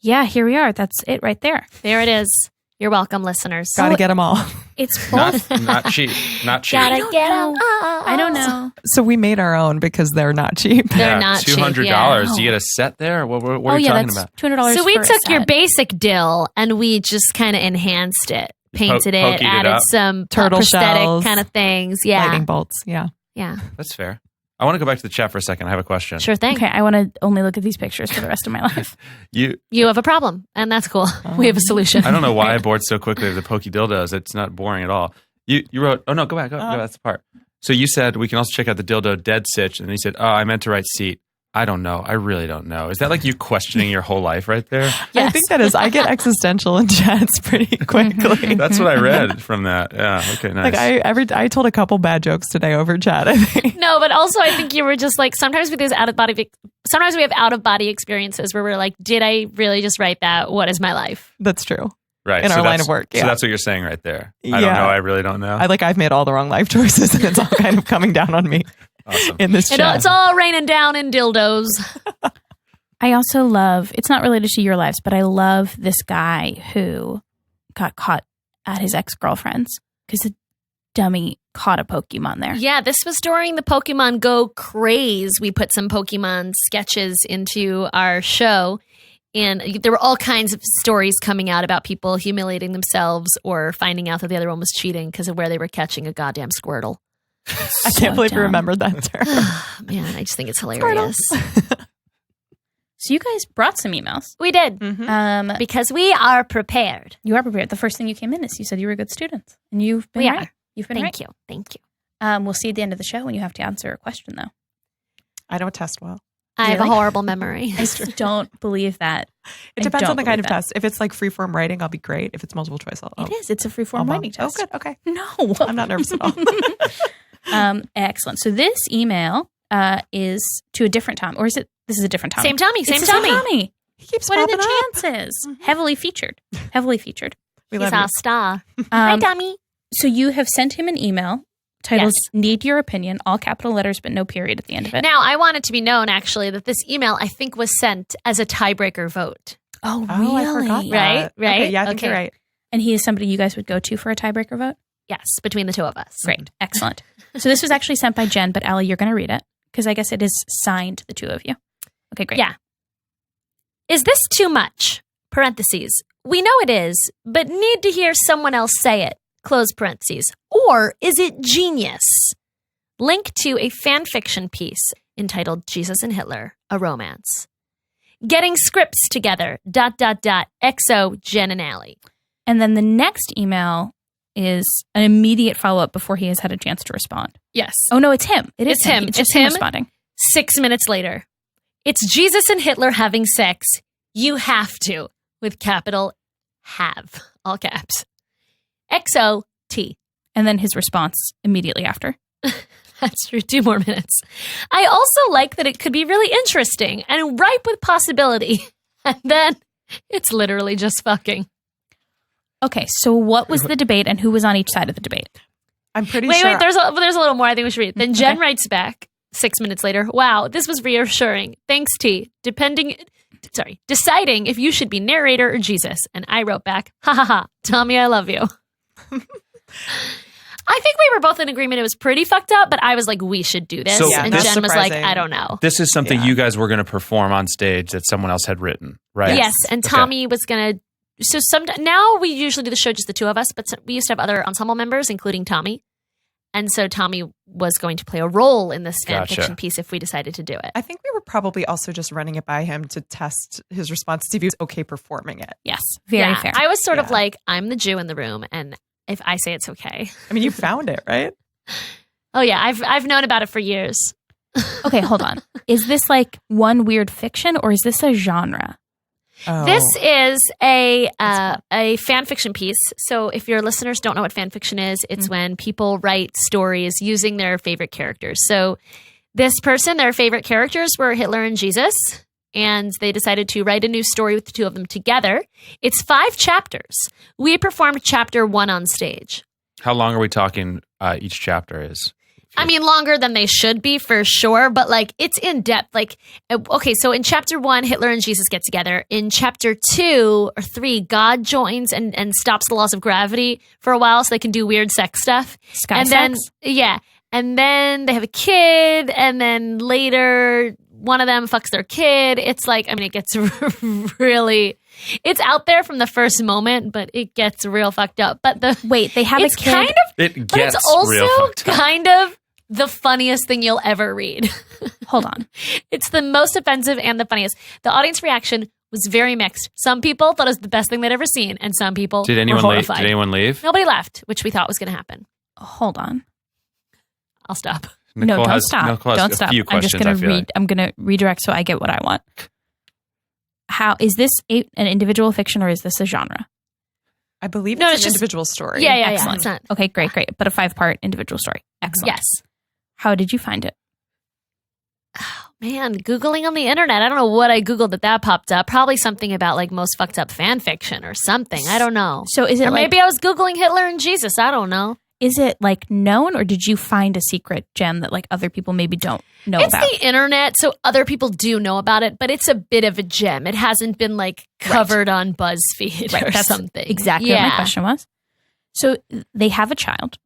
B: yeah, here we are. That's it right there.
D: There it is. You're welcome, listeners.
C: Got to get them all.
B: It's both.
A: Not cheap. Not cheap.
D: Gotta get
B: know.
D: them.
B: I don't know.
C: So we made our own because they're not cheap.
D: They're not cheap,
A: $200.
D: yeah.
A: You get a set there? What
B: Oh,
A: are you
B: yeah,
A: talking
B: that's
A: about?
B: $200
D: So we
B: for a
D: took your
B: set.
D: basic dill and we just kind of enhanced it, painted it,
A: pokeyed it
D: added
A: up.
D: some
C: Turtle
D: prosthetic
C: shells,
D: kind of things. Yeah.
C: Lightning bolts. Yeah.
D: Yeah.
A: That's fair. I want to go back to the chat for a second. I have a question.
D: Sure thing.
B: Okay, I want to only look at these pictures for the rest of my life.
D: You have a problem, and that's cool. We have a solution.
A: I don't know why I bored so quickly of the Poke Dildos. It's not boring at all. You wrote, oh no, go back. Go, that's the part. So you said we can also check out the dildo dead sitch. And then you said, oh, I meant to write seat. I don't know. I really don't know. Is that like you questioning your whole life right there?
C: I
D: Yes.
C: think that is. I get existential in chats pretty quickly.
A: That's what I read from that. Yeah. Okay. Nice.
C: Like I told a couple bad jokes today over chat. I think.
D: No, but also I think you were just like sometimes we have out of body experiences where we're like, did I really just write that? What is my life?
C: That's true.
A: right.
C: in
A: so
C: our line
A: that's-
C: of work,
A: So
C: yeah.
A: that's what you're saying right there. I
C: Yeah.
A: don't know. I really don't know.
C: I've made all the wrong life choices, and it's all kind of coming down on me
A: Awesome.
C: in this chat.
D: It's all raining down in dildos.
B: I also love, it's not related to your lives, but I love this guy who got caught at his ex-girlfriend's because the dummy caught a Pokemon there.
D: Yeah, this was during the Pokemon Go craze. We put some Pokemon sketches into our show, and there were all kinds of stories coming out about people humiliating themselves or finding out that the other one was cheating because of where they were catching a goddamn Squirtle.
C: I can't believe you
B: dumb.
C: remembered that term.
D: Man, I just think it's hilarious.
B: So you guys brought some emails.
D: We did because we are prepared.
B: You are prepared. The first thing you came in is you said you were good students, and you've been
D: We
B: right.
D: are.
B: You've been
D: Thank
B: right.
D: you. Thank you.
B: We'll see at the end of the show when you have to answer a question, though.
C: I don't test well.
D: I have a
B: Really?
D: horrible memory.
B: I just don't believe that.
C: It
B: I
C: depends
B: don't
C: on the kind of
B: believe that.
C: test. If it's like free form writing, I'll be great. If it's multiple choice, I'll.
B: It is. It's a
C: I'll
B: free-form
C: bomb.
B: writing test.
C: Oh, good. Okay.
B: No.
C: I'm not nervous at all.
B: Excellent. So this email is to a different Tom, or is it? This is a different Tommy.
D: Same Tommy.
B: It's
D: Same
B: the
D: Tommy.
B: Tommy.
C: He keeps
B: What are
C: popping up.
B: the chances? Heavily featured. Heavily featured.
C: We
D: He's
C: love you.
D: our star. Hi, Tommy.
B: So you have sent him an email titled
D: Yes.
B: "Need Your Opinion," all capital letters, but no period at the end of it.
D: Now, I want it to be known, actually, that this email, I think, was sent as a tiebreaker vote.
B: Oh,
C: Oh, I forgot that.
D: Right, right.
C: Okay, yeah, I think
D: Okay.
C: you're right.
B: And he is somebody you guys would go to for a tiebreaker vote?
D: Yes, between the two of us.
B: Great. Excellent. So this was actually sent by Jen, but Allie, you're going to read it because I guess it is signed to the two of you. Okay, great.
D: Yeah. Is this too much? Parentheses. We know it is, but need to hear someone else say it. Close parentheses. Or is it genius? Link to a fan fiction piece entitled Jesus and Hitler, a Romance. Getting scripts together. ... XO Jen and Allie.
B: And then the next email is an immediate follow-up before he has had a chance to respond.
D: Yes.
B: Oh, no, it's him. It is
D: It's him.
B: It's
D: It's
B: just him
D: him.
B: responding.
D: 6 minutes later. It's Jesus and Hitler having sex. You have to. With capital have. All caps. XOT.
B: And then his response immediately after.
D: That's true. 2 more minutes. I also like that it could be really interesting and ripe with possibility. And then it's literally just fucking.
B: Okay, so what was the debate and who was on each side of the debate?
C: I'm pretty
D: Wait,
C: sure.
D: there's a little more I think we should read. Then Jen writes back 6 minutes later, wow, this was reassuring. Thanks, T. Deciding if you should be narrator or Jesus. And I wrote back, ha ha ha, Tommy, I love you. I think we were both in agreement it was pretty fucked up, but I was like, we should do this.
A: So
D: and
A: this-
D: Jen was like,
C: surprising.
D: I don't know.
A: This is something
C: Yeah.
A: you guys were going to perform on stage that someone else had written, right?
D: Yes, and Tommy was going to. So now we usually do the show just the two of us, but we used to have other ensemble members, including Tommy. And so Tommy was going to play a role in this fan
A: Gotcha.
D: fiction piece if we decided to do it.
C: I think we were probably also just running it by him to test his response to see if he was okay performing it.
B: Yes, very
D: Yeah,
B: fair.
D: I was sort of
C: Yeah.
D: like, I'm the Jew in the room, and if I say it's okay.
C: I mean, you found it, right?
D: Oh yeah, I've known about it for years.
B: Okay, hold on. Is this like one weird fiction or is this a genre?
C: Oh.
D: This is a fan fiction piece. So if your listeners don't know what fan fiction is, it's when people write stories using their favorite characters. So this person, their favorite characters were Hitler and Jesus, and they decided to write a new story with the two of them together. It's 5 chapters. We performed chapter 1 on stage.
A: How long are we talking each chapter is?
D: I mean, longer than they should be for sure, but like it's in depth. Like, okay, so in chapter 1, Hitler and Jesus get together. In chapter 2 or 3, God joins and stops the laws of gravity for a while so they can do weird sex stuff.
B: Sky
D: and
B: sex?
D: then, yeah. And then they have a kid, and then later one of them fucks their kid. It's like, I mean, it gets really, it's out there from the first moment, but it gets real fucked up. But
B: Wait, they have
D: it's
B: a kid.
D: kind of,
A: It
D: but
A: gets
D: it's also
A: real fucked up.
D: kind of the funniest thing you'll ever read.
B: Hold on.
D: It's the most offensive and the funniest. The audience reaction was very mixed. Some people thought it was the best thing they'd ever seen, and some people
A: Did
D: were
A: anyone leave?
D: horrified.
A: Did anyone leave?
D: Nobody left, which we thought was going to happen.
B: Hold on.
D: I'll stop.
B: No,
A: Nicole
B: don't
A: has-
B: stop.
A: Nicole has
B: Don't
A: a
B: stop.
A: few
B: I'm just
A: questions,
B: going
A: I
B: to
A: feel
B: read.
A: like.
B: I'm going to redirect so I get what I want. How is this an individual fiction or is this a genre?
C: I believe
D: No,
C: it's
D: it's
C: an
D: just-
C: individual story.
D: Yeah, yeah,
B: Excellent.
D: yeah. It's not.
B: Okay, great. But a 5-part individual story. Excellent.
D: Yes.
B: How did you find it?
D: Man, Googling on the internet. I don't know what I Googled that popped up. Probably something about like most fucked up fan fiction or something. I don't know.
B: So is it
D: Or
B: like
D: maybe I was Googling Hitler and Jesus. I don't know.
B: is it like known or did you find a secret gem that like other people maybe don't know
D: It's
B: about?
D: the internet, so other people do know about it, but it's a bit of a gem. It hasn't been like covered on BuzzFeed or
B: That's
D: something.
B: exactly what my question was. So they have a child.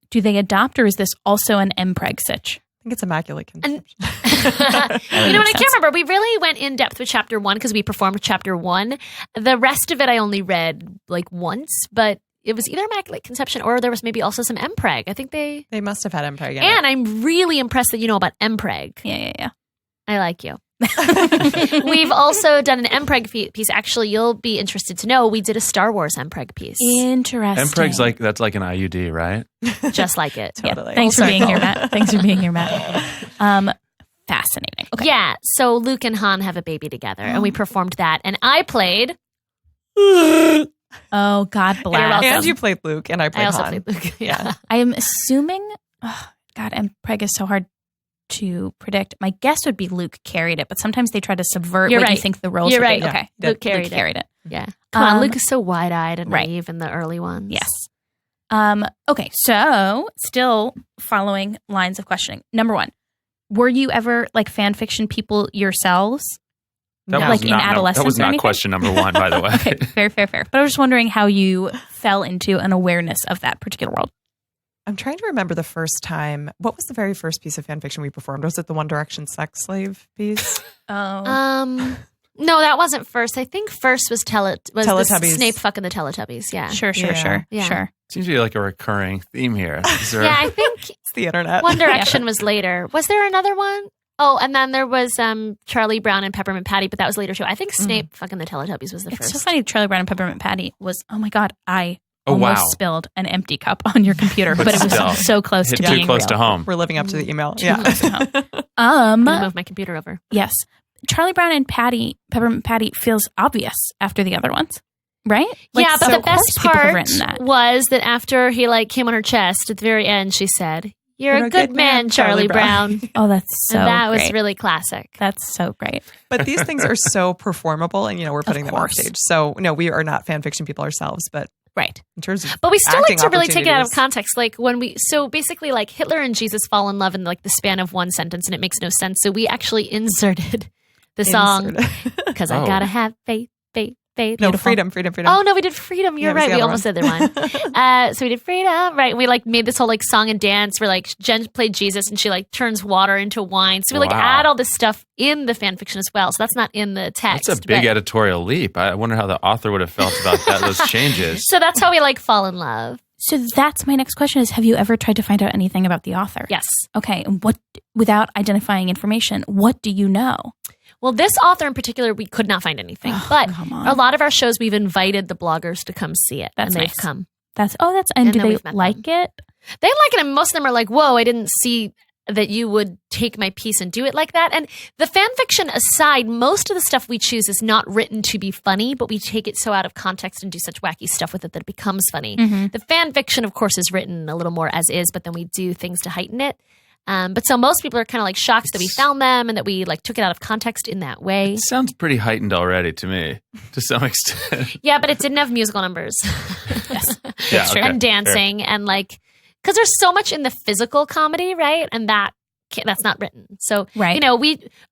B: Do they adopt or is this also an MPreg sitch?
C: I think it's immaculate conception.
D: You know what? I can't remember. We really went in depth with chapter 1 because we performed chapter 1. The rest of it I only read like once, but it was either Immaculate Conception or there was maybe also some MPreg. I think they.
C: They must have had MPreg in
D: And I'm really impressed that you know about MPreg.
B: Yeah.
D: I like you. We've also done an MPreg piece. Actually, you'll be interested to know we did a Star Wars MPreg piece,
B: Interesting.
A: MPreg's that's like an IUD, right?
D: just like it.
B: Yeah.
C: Totally.
B: Thanks for
C: Full
B: being here,
C: circle.
B: Matt. Thanks for being here, Matt. Fascinating. Okay.
D: Yeah. So Luke and Han have a baby together, and we performed that, and I played.
B: Oh, God
D: welcome.
B: bless.
C: And you played Luke, and I played
D: I also
C: Han.
D: played Luke. Yeah.
B: I am assuming, oh, God, MPreg is so hard to predict. My guess would be Luke carried it, but sometimes they try to subvert
D: You're
B: what you
D: right.
B: think the roles
D: You're
B: would
D: right.
B: be. Okay.
C: Yeah.
D: Luke carried it.
B: it.
D: Come on,
B: Um,
D: Luke is so wide-eyed and
B: right.
D: naive in the early ones.
B: Yes. Okay, so still following lines of questioning. Number 1, were you ever like fan fiction people yourselves?
A: That
C: No.
A: was
B: Like in
A: not,
B: adolescence
A: That was
B: or
A: not
B: anything?
A: question number 1, by the way.
B: Okay, fair. But I was just wondering how you fell into an awareness of that particular world.
C: I'm trying to remember the first time. What was the very first piece of fan fiction we performed? Was it the One Direction sex slave piece?
B: Oh,
D: No, that wasn't first. I think first was
C: Teletubbies.
D: Snape fucking the Teletubbies. Yeah.
B: sure.
D: Yeah.
B: Sure.
A: Seems to be like a recurring theme here. Is there-
D: Yeah, I think
C: It's the internet.
D: One Direction was later. Was there another one? Oh, and then there was Charlie Brown and Peppermint Patty, but that was later too. I think Snape fucking the Teletubbies was the
B: It's
D: first.
B: so funny. Charlie Brown and Peppermint Patty was, oh my God, I
A: Oh,
B: almost
A: wow.
B: spilled an empty cup on your computer, but it
A: still,
B: was so close
A: Hit
B: to
A: too
B: being
A: close
B: real.
A: to home.
C: We're living up to the email.
B: Too
C: Yeah.
B: close to home.
D: I'm gonna move my computer over.
B: Yes. Charlie Brown and Peppermint Patty feels obvious after the other ones, right? Like,
D: yeah, but
B: so
D: the
B: of course
D: best
B: people have
D: part
B: written that.
D: was that after he like came on her chest at the very end, she said, "You're a good man, Charlie Brown."
B: Oh, that's so
D: and that
B: great.
D: was really classic.
B: That's so great.
C: But these things are so performable, and we're putting them on
B: course.
C: stage. So no, we are not fan fiction people ourselves, but
B: Right.
C: in terms of
D: But we still like
C: acting
D: to really take it out of
C: opportunities.
D: context. Like so basically like Hitler and Jesus fall in love in like the span of one sentence and it makes no sense. So we actually inserted the song because I
A: Oh.
D: gotta have faith, faith, faith.
C: No,
D: Beautiful.
C: freedom.
D: Oh no, we did freedom. You're
C: Yeah, it was
D: right.
C: the
D: We
C: other
D: almost said the one. So we did freedom. Right. We like made this whole like song and dance where like Jen played Jesus and she like turns water into wine. So we like
A: Wow.
D: add all this stuff in the fan fiction as well. So that's not in the text.
A: That's a big
D: but-
A: editorial leap. I wonder how the author would have felt about those changes.
D: So that's how we like fall in love.
B: So that's my next question is, have you ever tried to find out anything about the author?
D: Yes.
B: Okay. And what, without identifying information, what do you know?
D: Well, this author in particular, we could not find anything.
B: Oh,
D: but
B: come on.
D: a lot of our shows, we've invited the bloggers to come see it.
B: That's
D: and they've
B: nice.
D: come.
B: And
D: And
B: do
D: then
B: they
D: we've met
B: like it?
D: They like it, and most of them are like, whoa, I didn't see that you would take my piece and do it like that. And the fan fiction aside, most of the stuff we choose is not written to be funny, but we take it so out of context and do such wacky stuff with it that it becomes funny.
B: Mm-hmm.
D: The fan fiction, of course, is written a little more as is, but then we do things to heighten it. But so most people are kind of like shocked that we found them and that we like took it out of context in that way.
A: It sounds pretty heightened already to me, to some extent.
D: Yeah, but it didn't have musical numbers.
A: Yeah,
B: true.
A: okay,
D: And dancing and like, because there's so much in the physical comedy, right? And that's not written. So,
B: Right.
D: you know,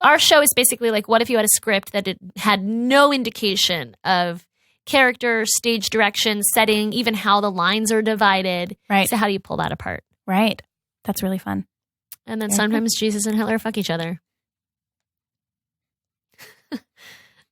D: our show is basically like, what if you had a script that it had no indication of character, stage direction, setting, even how the lines are divided.
B: Right.
D: So how do you pull that apart?
B: Right. That's really fun.
D: And then
B: Very
D: sometimes Jesus and Hitler fuck each other.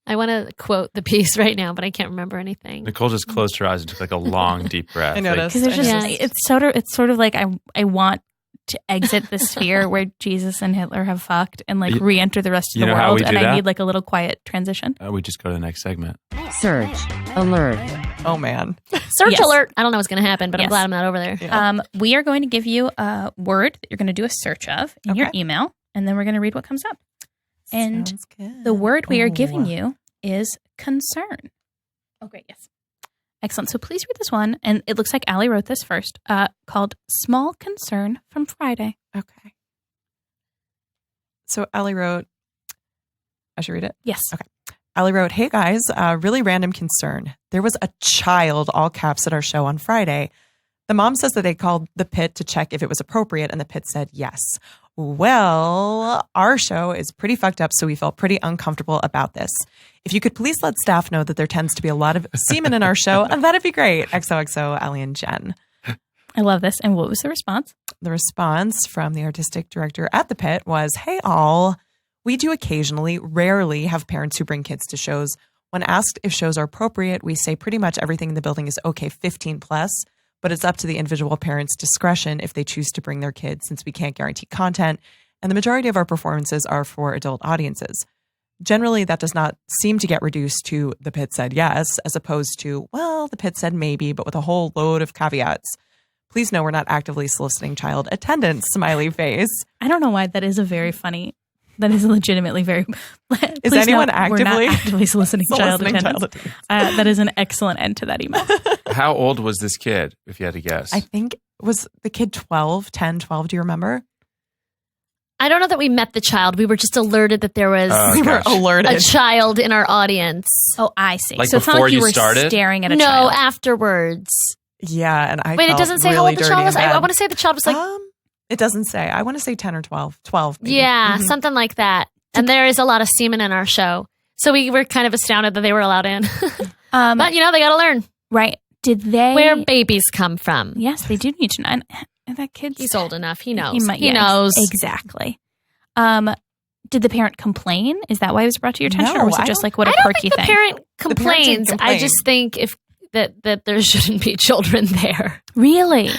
D: I want to quote the piece right now, but I can't remember anything.
A: Nicole just closed her eyes and took like a long, deep breath.
C: I noticed.
B: Because there's just,
D: Yeah.
B: it's sort of like I want to exit the sphere where Jesus and Hitler have fucked and like
A: You-
B: re-enter the rest of
A: you
B: the
A: know how
B: world.
A: we do
B: And I
A: that?
B: need like a little quiet transition.
A: We just go to the next segment.
E: Search. Alert.
C: Oh man.
D: Search
B: Yes.
D: alert. I don't know what's going to happen, but I'm
B: Yes.
D: glad I'm not over there.
C: Yeah.
B: We are going to give you a word that you're going to do a search of in your
C: Okay.
B: email, and then we're going to read what comes up. And
C: Sounds good.
B: the word we are giving
C: Oh.
B: you is concern. Oh, great. Yes. Excellent. So please read this one. And it looks like Allie wrote this first, called Small Concern from Friday.
C: Okay. So Allie wrote, I should read it?
B: Yes.
C: Okay. Allie wrote, hey guys, really random concern. There was a child, all caps, at our show on Friday. The mom says that they called the pit to check if it was appropriate, and the pit said yes. Well, our show is pretty fucked up, so we felt pretty uncomfortable about this. If you could please let staff know that there tends to be a lot of semen in our show, that'd be great. XOXO, Allie and Jen.
B: I love this. And what was the response?
C: The response from the artistic director at the pit was, hey all, we do occasionally, rarely have parents who bring kids to shows. When asked if shows are appropriate, we say pretty much everything in the building is okay 15 plus, but it's up to the individual parents' discretion if they choose to bring their kids since we can't guarantee content, and the majority of our performances are for adult audiences. Generally, that does not seem to get reduced to the pit said yes, as opposed to, well, the pit said maybe, but with a whole load of caveats. Please know we're not actively soliciting child attendance, smiley face.
B: I don't know why that is a very funny. That is legitimately very.
C: Is
B: Please
C: anyone
B: note, we're not
C: actively
B: actively soliciting child
C: soliciting
B: attendance?
C: child attendance?
B: That is an excellent end to that email.
A: How old was this kid, if you had to guess?
C: I think, was the kid 12, 10, 12? Do you remember?
D: I don't know that we met the child. We were just alerted that there was
A: Oh,
C: We were
A: gosh.
C: alerted.
D: a child in our audience.
B: Oh, I see.
A: Like
B: so it's not
A: before
B: like you
A: you
B: were
A: started?
B: staring at a
D: No,
B: child.
D: afterwards.
C: Yeah, and I
D: Wait, it
C: felt
D: doesn't say how
C: really
D: old the
C: dirty
D: child was.
C: and
D: I
C: bad.
D: want to say the child was like,
C: It doesn't say. I want to say 10 or 12. 12, maybe.
D: yeah,
C: Mhm.
D: something like that. And there is a lot of semen in our show. So we were kind of astounded that they were allowed in. But, you know, they got to learn
B: right? Did they?
D: where babies come from.
B: Yes, they do need to know. And that kid's
D: He's old enough. He knows.
B: might-
D: He
B: yeah,
D: knows.
B: exactly. Did the parent complain? Is that why it was brought to your attention,
C: No,
B: or was it
C: I
B: just
C: don't-
B: like what a
D: I don't
B: quirky
D: think the
B: thing?
D: parent
C: parent didn't
D: complains. I
C: complain.
D: just think that there shouldn't be children there.
B: Really?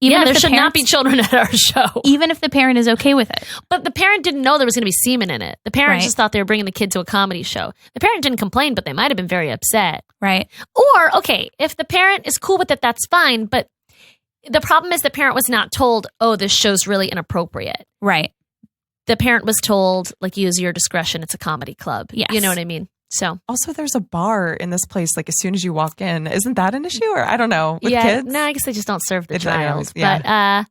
B: Even
D: yeah,
B: if
D: there
B: the
D: should not be
B: parents-
D: children at our show.
B: Even if the parent is okay with it,
D: But the parent didn't know there was going to be semen in it. The parent
B: Right.
D: just thought they were bringing the kid to a comedy show. The parent didn't complain, but they might have been very upset.
B: right?
D: Or, okay, if the parent is cool with it, that's fine. But the problem is the parent was not told, oh, this show's really inappropriate.
B: Right.
D: The parent was told, like, use your discretion. It's a comedy club.
B: Yes.
D: You know what I mean? So,
C: Also, there's a bar in this place, like, as soon as you walk in. Isn't that an issue? Or I don't know. With
D: yeah.
C: kids?
D: No, I guess they just don't serve the
C: They don't
D: child.
C: always- yeah.
D: But,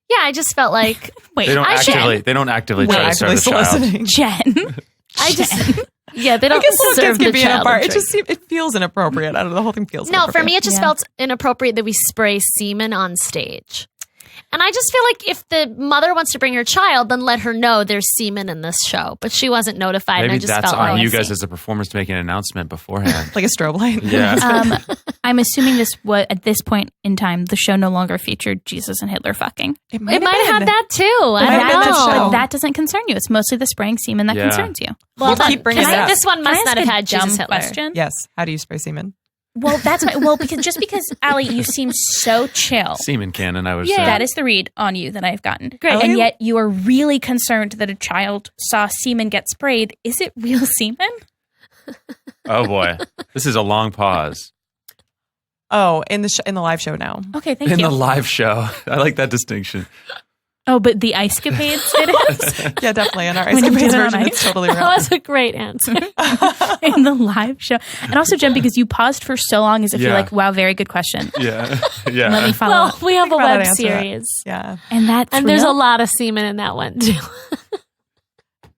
D: yeah, I just felt like,
B: Wait,
A: They don't
D: I should-
A: actively. They don't actively
C: We're
A: try to serve
C: actively
A: the child.
C: soliciting.
B: Jen.
D: I just, Yeah, they
C: I
D: don't
C: guess little
D: serve
C: kids can
D: the
C: be in a
D: child
C: bar.
D: a
C: It
D: drink.
C: just it feels inappropriate. I don't know. The whole thing feels
D: No, for
C: inappropriate.
D: me, it just felt inappropriate that we spray semen on stage. And I just feel like if the mother wants to bring her child, then let her know there's semen in this show. But she wasn't notified.
A: Maybe
D: and I just
A: that's
D: felt
A: on
D: like,
A: you guys as the performers to make an announcement beforehand.
C: Like a strobe light.
A: Yeah.
B: I'm assuming at this point in time, the show no longer featured Jesus and Hitler fucking.
C: It
D: It might have had that too. I
C: might have been
D: don't
C: that
D: know.
C: show.
B: But that doesn't concern you. It's mostly the spraying semen that
A: Yeah.
B: concerns you.
D: Well,
C: We'll
D: then,
C: keep bringing
D: can
C: it
D: I-
C: up.
D: this one must
B: Can I
D: not
B: ask
D: have
B: a
D: had
B: dumb
D: Jesus Hitler.
B: question?
C: Yes. How do you spray semen?
B: Well, because Allie, you seem so chill.
A: Semen cannon, I would
D: Yeah.
A: say.
B: That is the read on you that I've gotten.
D: Great.
B: And yet you are really concerned that a child saw semen get sprayed. Is it real semen?
A: Oh boy, this is a long pause
C: Oh, in the live show now.
B: Okay, thank
A: in
B: you.
A: the live show. I like that distinction.
B: Oh, but the Ice Capades did it
C: Yeah, definitely. In our
B: When you
C: Ice
B: did
C: Capades
B: it on
C: version,
B: ice.
C: it's totally real.
D: That was a great answer.
B: in the live show. And also, Jen, because you paused for so long as if you're
A: Yeah.
B: like, wow, very good question.
A: Yeah,
B: Let me
A: yeah.
B: follow
D: Well,
B: up.
D: we have a
C: Think about how
D: web
C: to answer that.
D: series.
C: Yeah.
B: And that's
D: And there's
B: real?
D: a lot of semen in that one too.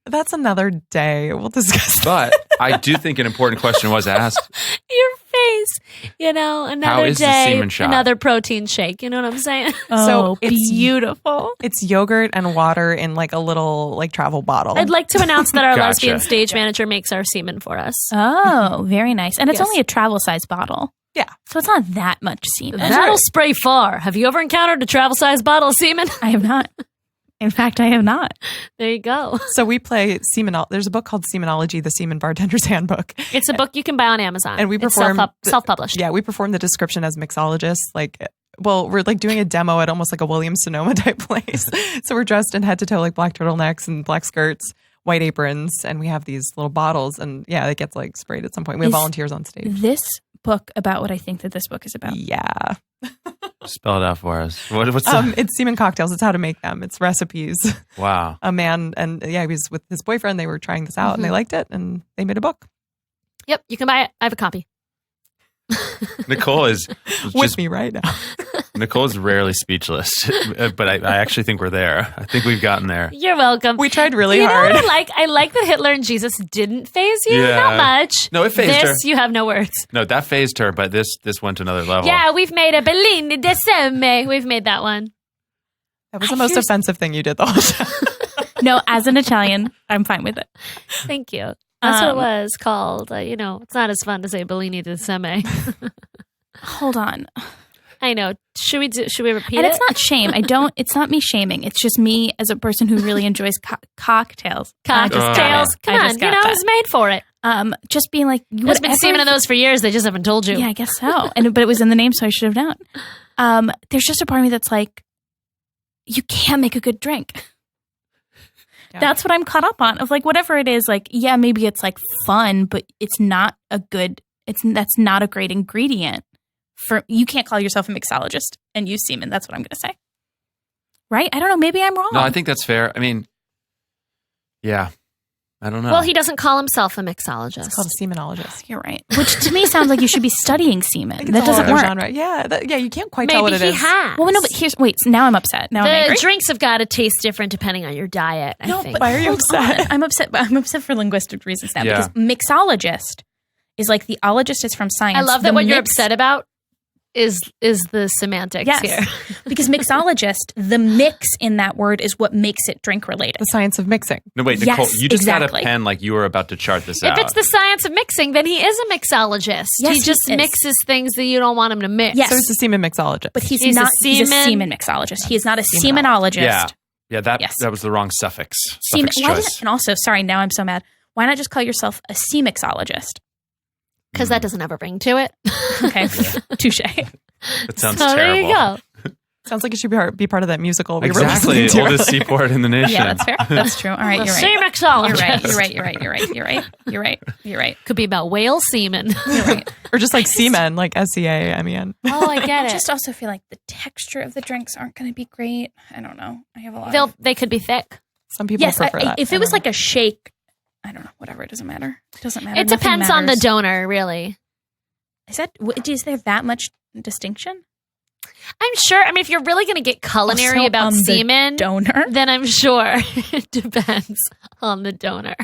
C: That's another day. We'll discuss that.
A: But I do think an important question was asked.
D: Your face, another
A: is the
D: day,
A: semen shot?
D: another protein shake. You know what I'm saying?
B: Oh,
C: So it's
B: beautiful.
C: It's yogurt and water in like a little like travel bottle.
D: I'd like to announce that our
A: Gotcha.
D: lesbian stage manager makes our semen for us.
B: Oh, very nice. And it's
D: Yes.
B: only a travel size bottle.
C: Yeah.
B: So it's not that much semen.
D: That'll spray far. Have you ever encountered a travel size bottle of semen?
B: I have not. In fact, I have not.
D: There you go.
C: So we play There's a book called Semenology, the Semen Bartender's Handbook.
D: It's a book you can buy on Amazon.
C: And we
D: It's
C: perform
D: self-published.
C: Yeah, we perform the description as mixologists. Like, well, we're like doing a demo at almost like a Williams Sonoma type place. So we're dressed in head to toe like black turtlenecks and black skirts, white aprons, and we have these little bottles. And yeah, it gets like sprayed at some point. We have
B: Is-
C: volunteers on stage.
B: This book about what I think that this book is about.
C: Yeah.
A: Spell it out for us. What's the,
C: It's semen cocktails. It's how to make them. It's recipes.
A: wow.
C: A man, and yeah, he was with his boyfriend. They were trying this out and they liked it and they made a book
D: Yep, you can buy it. I have a copy.
A: Nicole is
C: with
A: just
C: me right now.
A: Nicole is rarely speechless, but I actually think we're there. I think we've gotten there.
D: You're welcome.
C: We tried really
D: you know
C: hard.
D: what I like? I like that Hitler and Jesus didn't phase you.
A: Yeah.
D: Not much.
A: No, it phased
D: this,
A: her.
D: you have no words.
A: No, that phased her, but this went to another level.
D: Yeah, we've made a Bellini de Semme. We've made that one.
C: That was the most offensive thing you did the whole show.
B: No, as an Italian, I'm fine with it.
D: Thank you. That's what it
B: Um,
D: was called. It's not as fun to say Bellini de Semme.
B: Hold on.
D: I know. Should we repeat
B: And
D: it?
B: it's not shame. It's not me shaming. It's just me as a person who really enjoys cocktails.
D: Cocktails. Come on. It was made for it.
B: Just being like,
D: There's been semen in those for years. They just haven't told you.
B: Yeah, I guess so. But it was in the name, so I should have known. There's just a part of me that's like, you can't make a good drink.
C: Yeah.
B: That's what I'm caught up on. Of like, whatever it is, like, yeah, maybe it's like fun, but it's not a good. That's not a great ingredient. You can't call yourself a mixologist and use semen. That's what I'm going to say. Right? I don't know. Maybe I'm wrong.
A: No, I think that's fair. I mean, yeah. I don't know.
D: Well, he doesn't call himself a mixologist.
C: It's called a semenologist.
B: You're right. Which to me sounds like you should be studying semen.
C: It's
B: That
C: a
B: doesn't
C: whole
B: work.
C: other genre. Yeah, you can't quite tell what
D: Maybe
C: it
D: he
C: is.
D: has.
B: Well, no, but now I'm upset. Now I'm
D: the
B: angry.
D: drinks have got to taste different depending on your diet, I think.
C: Why are you
B: Hold
C: upset?
B: on. I'm upset. I'm upset for linguistic reasons now
A: Yeah.
B: because mixologist is like the ologist is from science.
D: I love that
B: The
D: what you're
B: mix-
D: upset about is the semantics
B: Yes,
D: here.
B: because mixologist, the mix in that word is what makes it drink related.
C: The science of mixing.
A: no, wait,
B: Yes,
A: Nicole, you just
B: exactly.
A: had a pen like you were about to chart this
D: If
A: out.
D: it's the science of mixing, then he is a mixologist.
B: Yes,
D: he just
B: he is.
D: mixes things that you don't want him to mix.
B: Yes.
C: So it's a semen mixologist.
B: But he's
D: a
B: not. He's a
D: semen-
B: semen mixologist. He is not a
C: Semenologist.
B: semenologist.
A: yeah, that
B: Yes.
A: that was the wrong suffix.
B: Semen,
A: Suffix
B: why
A: choice.
B: and also, sorry, now I'm so mad. Why not just call yourself a semixologist?
D: Because that doesn't have a ring to it.
B: Okay, touche.
A: That sounds
D: So there
A: terrible.
D: you go.
C: Sounds like it should be part of that musical. We
A: Exactly,
C: were listening to
A: oldest
C: earlier.
A: seaport in the nation.
B: Yeah, that's fair. That's true. All right, you're right.
D: Semixologist.
B: You're right. You're right. You're right. You're right. You're right. You're right. You're right.
D: Could be about whale semen.
B: You're right.
C: Or just like semen, like SEAMEN.
D: Oh, I get
B: I
D: it.
B: just also feel like the texture of the drinks aren't going to be great. I don't know. I have a lot.
D: They could be thick.
C: Some people
B: Yes,
C: prefer that.
B: if
C: I
B: it was
C: don't
B: like a shake, I don't know. Whatever. It doesn't matter. It doesn't matter.
D: It
B: Nothing
D: depends on the
B: matters.
D: donor, really.
B: Is there that much distinction?
D: I'm sure. I mean, if you're really going to get culinary
B: Also,
D: about
B: the
D: semen,
B: Donor.
D: then I'm sure it depends on the donor.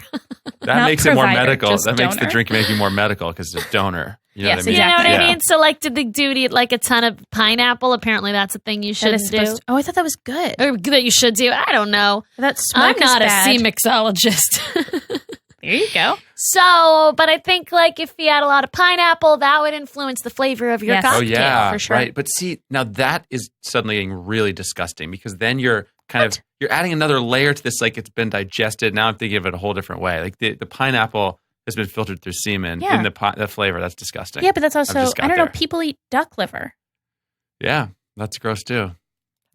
A: That
B: Not
A: makes it more
B: provider,
A: medical.
B: just
A: That makes the
B: donor.
A: drink make you more medical because it's donor. You know
B: Yes,
A: what I mean?
D: You know what
B: Exactly.
D: I
A: Yeah.
D: mean? So, like, did the dude eat like a ton of pineapple? Apparently, that's a thing you
B: That
D: shouldn't
B: is
D: do.
B: supposed to- oh, I thought that was good.
D: Or that you should do. I don't know.
B: That
D: I'm
B: smoke
D: not
B: is
D: a
B: bad.
D: sea mixologist.
B: There you go.
D: So, but I think like if you had a lot of pineapple, that would influence the flavor of your
B: Yes.
A: Oh
D: cocktail.
A: yeah,
B: for sure.
A: right. But see, now that is suddenly getting really disgusting because then you're kind of you're adding another layer to this. Like it's been digested. Now I'm thinking of it a whole different way. Like the pineapple has been filtered through semen
B: Yeah.
A: in the flavor. That's disgusting.
B: Yeah, but that's also,
A: just got
B: I don't know,
A: there.
B: people eat duck liver.
A: Yeah, that's gross too,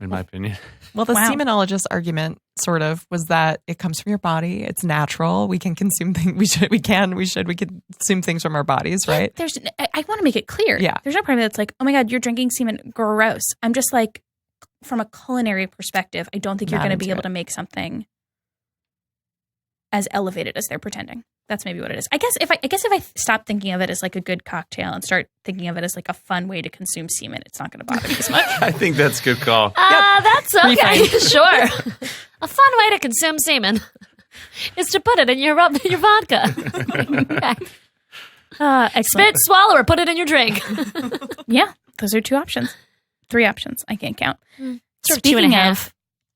A: in my opinion.
C: Well, the
B: Wow.
C: semenologist argument sort of was that it comes from your body. It's natural. We can consume things. We can consume things from our bodies, right?
B: There's, I want to make it clear.
C: Yeah.
B: There's no part of me that's like, oh my God, you're drinking semen. Gross. I'm just like, from a culinary perspective, I don't think you're
C: Not
B: going to be
C: into
B: able to make something as elevated as they're pretending. That's maybe what it is. I guess if I stop thinking of it as like a good cocktail and start thinking of it as like a fun way to consume semen, it's not going to bother me as much.
A: I think that's a good call.
D: That's okay.
B: Reframe.
D: Sure. A fun way to consume semen is to put it in your vodka.
B: Excellent.
D: Spit, swallow, or put it in your drink.
B: Yeah, those are 2 options. 3 options. I can't count.
D: Sort of 2.5.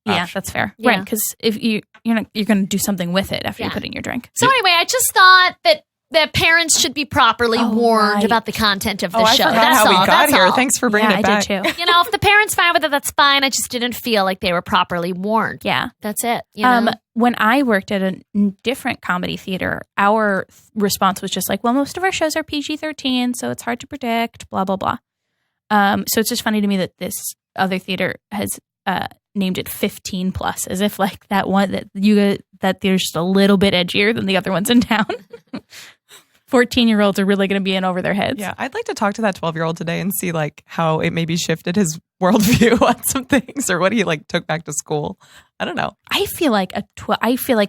B: Yeah,
A: Option.
B: that's fair.
D: Yeah.
B: Right, because if you're going to do something with it after you
D: Yeah.
B: put it in your drink.
D: So anyway, I just thought that parents should be properly
B: Oh,
D: warned
B: right.
D: about the content of the
C: I
D: show.
C: forgot
D: That's
C: how
D: all.
C: we got
D: That's
C: here.
D: all.
C: Thanks for bringing
B: Yeah,
C: it back.
B: I did too.
D: You know, if the parents fine with it, that's fine. I just didn't feel like they were properly warned.
B: Yeah.
D: That's it. You know?
B: When I worked at a different comedy theater, our response was just like, well, most of our shows are PG-13, so it's hard to predict, blah, blah, blah. So it's just funny to me that this other theater has named it 15 plus, as if like that one that there's just a little bit edgier than the other ones in town. 14-year-olds are really going to be in over their heads.
C: Yeah, I'd like to talk to that 12-year-old today and see like how it maybe shifted his worldview on some things or what he like took back to school. I don't know.
B: I feel like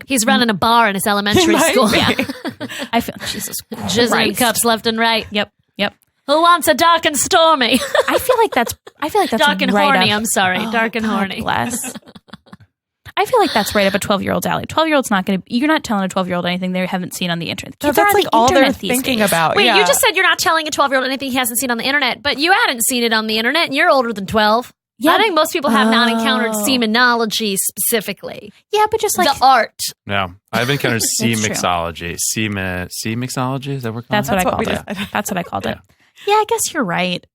D: He's running a bar in his elementary
C: Might
D: school.
C: be.
D: Yeah.
B: I feel Jesus
D: Jizzing in
B: Christ.
D: cups left and right.
B: Yep.
D: Who wants a dark and stormy?
B: I feel like that's
D: Dark and
B: right
D: horny.
B: up-
D: I'm sorry.
B: Oh,
D: Dark and
B: God
D: horny.
B: Bless. I feel like that's right up a 12-year-old's alley. 12-year-old's not going to. You're not telling a 12-year-old anything they haven't seen on the internet.
C: No,
B: Kids are
C: that's
B: on
C: like
B: the
C: all they're
B: internet these
C: thinking
B: days.
C: about.
D: Wait,
C: yeah.
D: you just said you're not telling a 12-year-old anything he hasn't seen on the internet, but you hadn't seen it on the internet, and you're older than 12.
B: Yeah.
D: I think most people have not encountered
B: Oh.
D: semenology specifically.
B: Yeah, but just like
D: the art.
A: No, I've encountered sea
B: That's true.
A: mixology. Sea mixology? Is that what we're calling
B: that's
A: it?
B: what I
C: what
B: called
C: we
B: it.
C: decided.
B: That's what I called it. Yeah, I guess you're right.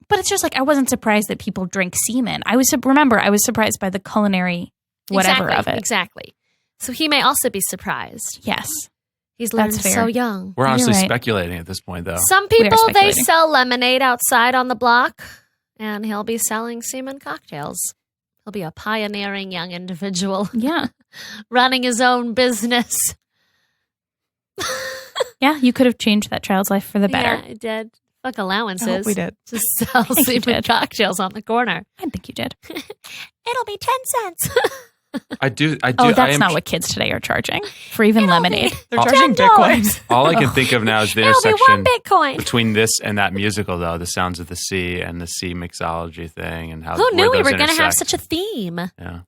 B: But it's just like I wasn't surprised that people drink semen. I was surprised by the culinary whatever
D: exactly,
B: of it.
D: Exactly. So he may also be surprised.
B: Yes.
D: He's learned
B: That's fair.
D: so young.
A: We're honestly
B: right.
A: speculating at this point, though.
D: Some
B: We are
D: people, they
B: speculating.
D: sell lemonade outside on the block, and he'll be selling semen cocktails. He'll be a pioneering young individual
B: Yeah.
D: running his own business.
B: Yeah, you could have changed that child's life for the better.
D: Yeah, I did. Fuck
C: I
D: allowances.
C: hope we did.
D: Just sell
B: think you
D: semen
B: did.
D: cocktails on the corner.
B: I think you did.
D: It'll be 10 cents.
A: I do.
B: Oh,
A: I
B: that's
A: am,
B: not what kids today are charging for even lemonade.
C: They're
A: Oh.
C: charging Bitcoin.
A: All I can think of now is the
D: It'll be
A: intersection
D: 1 Bitcoin.
A: between this and that musical, though, The Sounds of the Sea and the sea mixology thing, and how
D: Who knew we
A: where
D: were
A: those
D: going to have
A: intersect.
D: such a theme?
A: Yeah.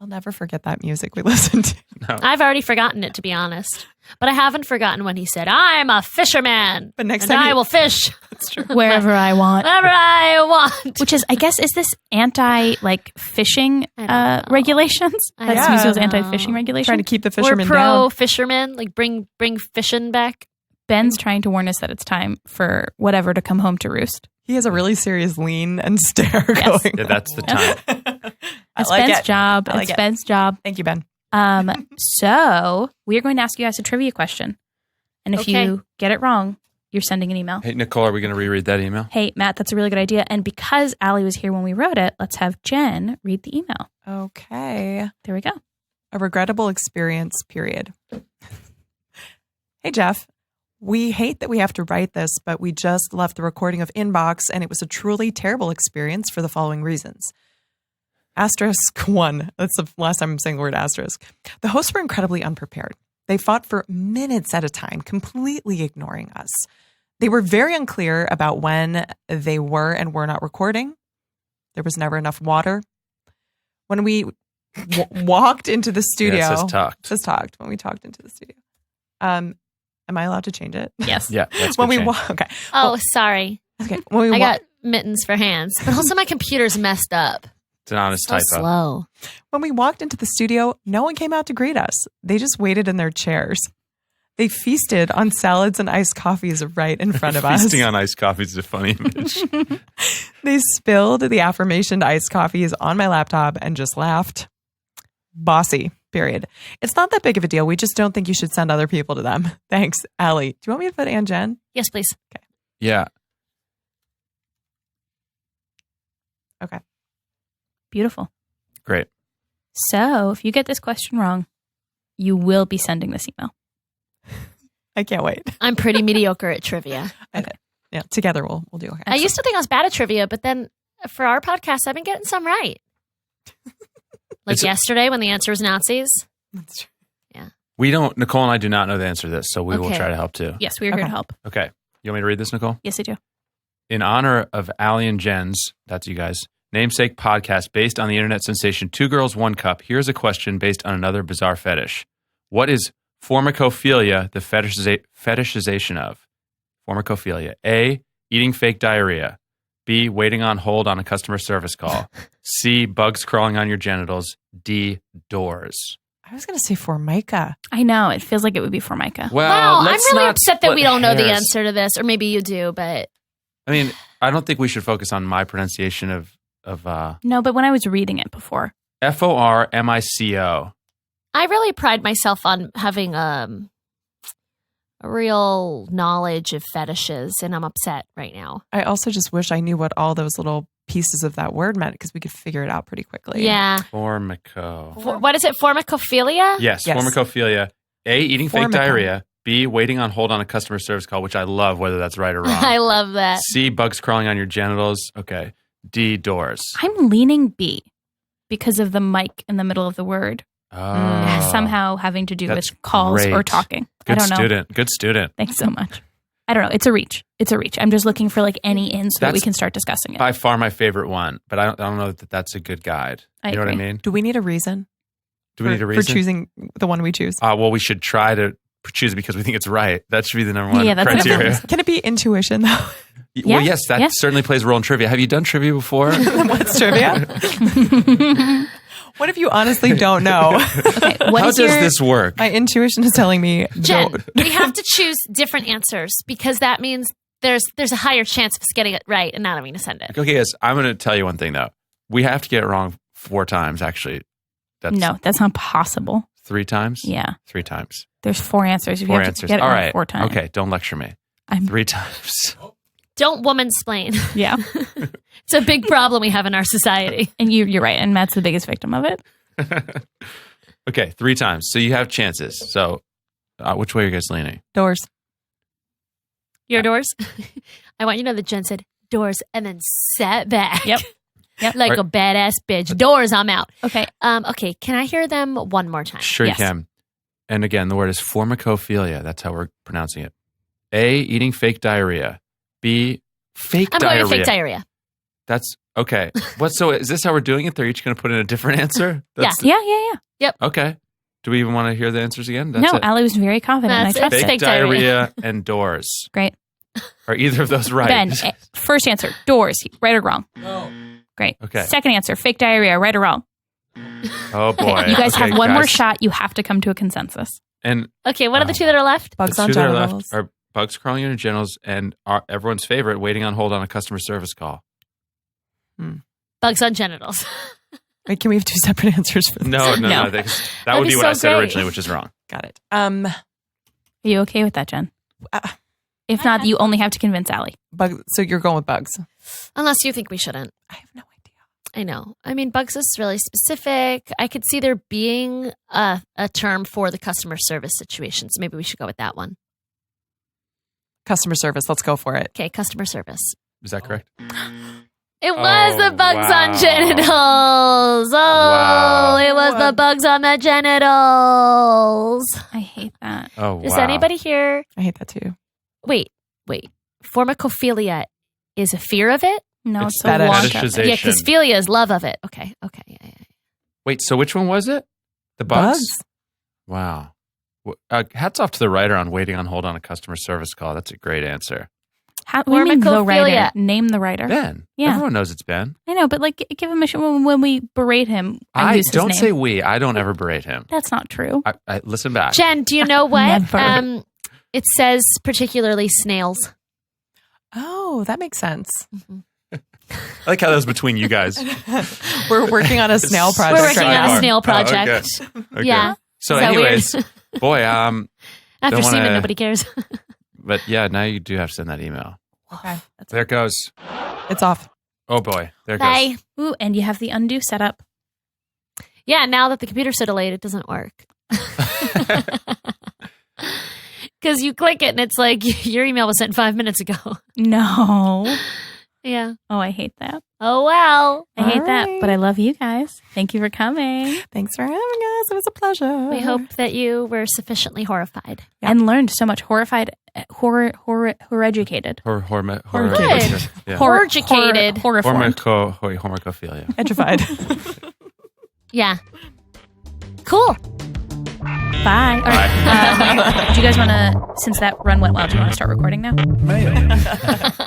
C: I'll never forget that music we listened to.
A: No.
D: I've already forgotten it, to be honest. But I haven't forgotten when he said, I'm a fisherman.
C: But next
D: and
C: time
D: I
C: you-
D: will fish
B: Wherever I want.
D: wherever I want.
B: Which is, I guess, is this anti like fishing
D: I don't know.
B: regulations?
D: I
B: That's
C: don't
B: Muso's
D: know.
B: anti-fishing
C: Trying
B: regulation.
C: to keep the
D: We're
C: fishermen
D: pro
C: down.
D: fishermen. Like bring fishing back.
B: Ben's trying to warn us that it's time for whatever to come home to roost.
C: He has a really serious lean and stare
B: Yes.
C: going.
A: Yeah, that's the time.
C: I
B: It's
C: like
B: Ben's
C: it.
B: job.
C: I like
B: It's
C: it.
B: Ben's job.
C: Thank you, Ben.
B: So we are going to ask you guys a trivia question, and if
D: Okay.
B: you get it wrong, you're sending an email.
A: Hey, Nicole, are we going to reread that email?
B: Hey, Matt, that's a really good idea. And because Allie was here when we wrote it, let's have Jen read the email.
C: Okay.
B: There we go.
C: A regrettable experience, period. Hey, Jeff. We hate that we have to write this, but we just left the recording of Inbox, and it was a truly terrible experience for the following reasons. Asterisk 1. That's the last time I'm saying the word asterisk. The hosts were incredibly unprepared. They fought for minutes at a time, completely ignoring us. They were very unclear about when they were and were not recording. There was never enough water. When we walked into the studio,
A: Yeah, it says talked.
C: it says talked when we talked into the studio. Am I allowed to change it?
B: Yes.
A: Yeah. That's
C: When
A: good
C: we
A: change.
C: walk, okay.
D: Oh, sorry.
C: Okay. When we
D: I
C: walk,
D: got mittens for hands, but also my computer's messed up.
A: It's an honest
D: So
A: typo.
D: slow.
C: when we walked into the studio, no one came out to greet us. They just waited in their chairs. They feasted on salads and iced coffees right in front of us.
A: Feasting on iced coffee is a funny image.
C: They spilled the aforementioned iced coffees on my laptop and just laughed. Bossy, period. It's not that big of a deal. We just don't think you should send other people to them. Thanks, Allie. Do you want me to put Ann Jen?
D: Yes, please.
A: Yeah.
C: Okay.
B: Beautiful.
A: Great.
B: So if you get this question wrong, you will be sending this email.
C: I can't wait.
D: I'm pretty mediocre at trivia.
C: Yeah, together we'll do okay.
D: I used to think I was bad at trivia, but then for our podcast, I've been getting some right. Like
A: It's-
D: yesterday when the answer was Nazis.
C: That's true.
A: Nicole and I do not know the answer to this, so we will
D: Okay.
A: try to help too.
B: Yes, we are here
C: Okay.
B: to help.
A: Okay. You want me to read this, Nicole?
B: Yes, I do.
A: In honor of Allie and Jen's, that's you guys, namesake podcast based on the internet sensation Two Girls, One Cup, here's a question based on another bizarre fetish. What is formicophilia the fetishization of? Formicophilia. A, eating fake diarrhea. B, waiting on hold on a customer service call. C, bugs crawling on your genitals. D, doors.
C: I was going to say Formica.
B: I know. It feels like it would be Formica.
A: Well,
D: Wow, I'm
A: let's
D: really
A: not
D: upset that we
A: split
D: don't know the
A: hairs.
D: answer to this, or maybe you do, but
A: I mean, I don't think we should focus on my pronunciation of
B: No, but when I was reading it before,
A: Formyco.
D: I really pride myself on having a real knowledge of fetishes, and I'm upset right now.
C: I also just wish I knew what all those little pieces of that word meant because we could figure it out pretty quickly.
D: Yeah.
A: Formico.
D: What is it? Formicophilia?
A: Yes,
C: Yes.
A: formicophilia. A, eating fake
C: Formica.
A: diarrhea. B, waiting on hold on a customer service call, which I love, whether that's right or
D: I
A: wrong.
D: love that.
A: C, bugs crawling on your genitals. Okay. D, doors.
B: I'm leaning B because of the mic in the middle of the word.
A: Oh.
B: Somehow having to do
A: That's
B: with calls or
A: great.
B: talking. I
A: Good
B: don't know.
A: student. Good student.
B: Thanks so much. I don't know. It's a reach. It's a reach. I'm just looking for like any in so that we
A: That's
B: can start discussing it.
A: By far my favorite one, but I don't know that that's a good guide.
B: I
A: You know what I
B: agree.
A: mean?
C: Do we need a reason?
A: Do we need a reason?
C: For choosing the one we choose?
A: Well, we should try to choose it because we think it's right. That should be the number one
B: Yeah, that's the number
A: criteria.
B: one.
C: Can it be intuition, though?
B: Yeah,
A: Well, yes, that
B: yeah.
A: certainly plays a role in trivia. Have you done trivia before?
C: What's trivia? What if you honestly don't know?
B: Okay. What
A: How
B: is
A: does
B: your
A: this work?
C: My intuition is telling me
D: Jen,
C: don't.
D: we have to choose different answers because that means there's a higher chance of us getting it right and not having to send it.
A: Okay, guys, I'm going to tell you one thing, though. We have to get it wrong 4 times, actually. That's
B: No, that's not possible.
A: 3 times?
B: Yeah.
A: 3 times.
B: There's 4 answers. You
A: 4
B: have
A: answers.
B: to get it
A: All
B: wrong
A: right.
B: 4 times.
A: Okay, don't lecture me.
B: I'm
A: 3 times.
D: Don't woman-splain.
B: yeah.
D: It's a big problem we have in our society.
B: And you're right. And Matt's the biggest victim of it.
A: Okay, 3 times. So you have chances. So which way are you guys leaning?
C: Doors.
D: Your doors? I want you to know that Jen said doors and then sat back.
B: Yep. Yep.
D: Like a badass bitch. Doors, I'm out.
B: Okay.
D: Okay, can I hear them one more time?
A: Sure
B: Yes.
A: you can. And again, the word is formicophilia. That's how we're pronouncing it. A, eating fake diarrhea. B, fake
D: I'm
A: diarrhea.
D: going to fake diarrhea.
A: That's okay. So is this how we're doing it? They're each going to put in a different answer? That's
B: Yeah.
A: Okay. Do we even want to hear the answers again? That's
B: No,
A: it.
B: Allie was very confident.
D: That's
B: and I
D: it.
B: trust
A: Fake
B: it.
D: Fake diarrhea.
A: diarrhea and doors.
B: Great.
A: Are either of those right?
B: Ben, first answer, doors. Right or wrong? Great.
A: Okay.
B: Second answer, fake diarrhea. Right or wrong?
A: Oh boy.
B: Okay, you guys
A: Okay,
B: have one more
A: guys.
B: shot. You have to come to a consensus.
A: And
D: Okay, what are the two that are left?
C: Bugs
A: the
C: on
A: two that are
C: genitals.
A: left are bugs crawling on your genitals and everyone's favorite, waiting on hold on a customer service call.
D: Bugs on genitals.
C: Wait, can we have 2 separate answers for this?
A: No.
B: No.
A: That would
D: That'd
A: be
D: be
A: what I
D: so
A: said
D: great.
A: originally, which is wrong.
C: Got it.
B: Are you okay with that, Jen? If not, you only have to convince Allie.
C: Bug. So you're going with bugs?
D: Unless you think we shouldn't.
C: I have no idea.
D: I know. I mean, bugs is really specific. I could see there being a term for the customer service situation. So maybe we should go with that one.
C: Customer service. Let's go for it.
D: Okay, customer service.
A: Is that correct?
D: It was the bugs
A: wow.
D: on genitals. Oh,
A: Wow.
D: it was the bugs on the genitals.
B: I hate that.
A: Oh,
D: Does
A: wow.
D: anybody here?
C: I hate that too.
D: Wait. Formicophilia is a fear of it?
B: No,
A: It's
B: it's, a
C: fetish.
B: long
A: Fetishization.
D: Yeah, because philia is love of it. Okay. Yeah.
A: Wait, so which one was it? The bugs?
C: Bugs.
A: Wow. Hats off to the writer on waiting on hold on a customer service call. That's a great answer.
B: What do you mean the writer?
D: Formicophilia.
B: Name the writer.
A: Ben.
B: Yeah.
A: Everyone knows it's Ben.
B: I know, but like, give him a when we berate him. I use his
A: don't
B: name.
A: say we. I don't ever berate him.
B: That's not true.
A: I listen back.
D: Jen, do you know what?
B: Never.
D: It says particularly snails.
C: Oh, that makes sense.
A: I like how that was between you guys.
C: We're working on a snail project.
D: We're working on a snail project.
A: Okay.
D: Yeah.
A: So,
D: Is that
A: anyways, boy,
D: After
A: Don't
D: semen,
A: wanna-
D: nobody cares.
A: but yeah, now you do have to send that email.
C: Okay.
A: There it goes.
C: It's off.
A: Oh boy, there it
D: Bye.
A: goes.
B: Ooh, and you have the undo set up.
D: Yeah, now that the computer's so delayed, it doesn't work. Because you click it and it's like, your email was sent 5 minutes ago.
B: No.
D: Yeah.
B: Oh, I hate that.
D: Oh, well.
B: I hate
C: All
B: that,
C: right.
B: but I love you guys. Thank you for coming
C: Thanks for having us. It was a pleasure.
D: We hope that you were sufficiently horrified.
B: and learned so much. Horrified, horror-educated.
A: Good. Yeah.
D: Horrificated.
B: Horriformed.
A: Homophilia.
C: Edgified.
D: Yeah. Cool.
B: Bye. All right. Do you guys want to, since that run went well, do you want to start recording now?
F: Mail.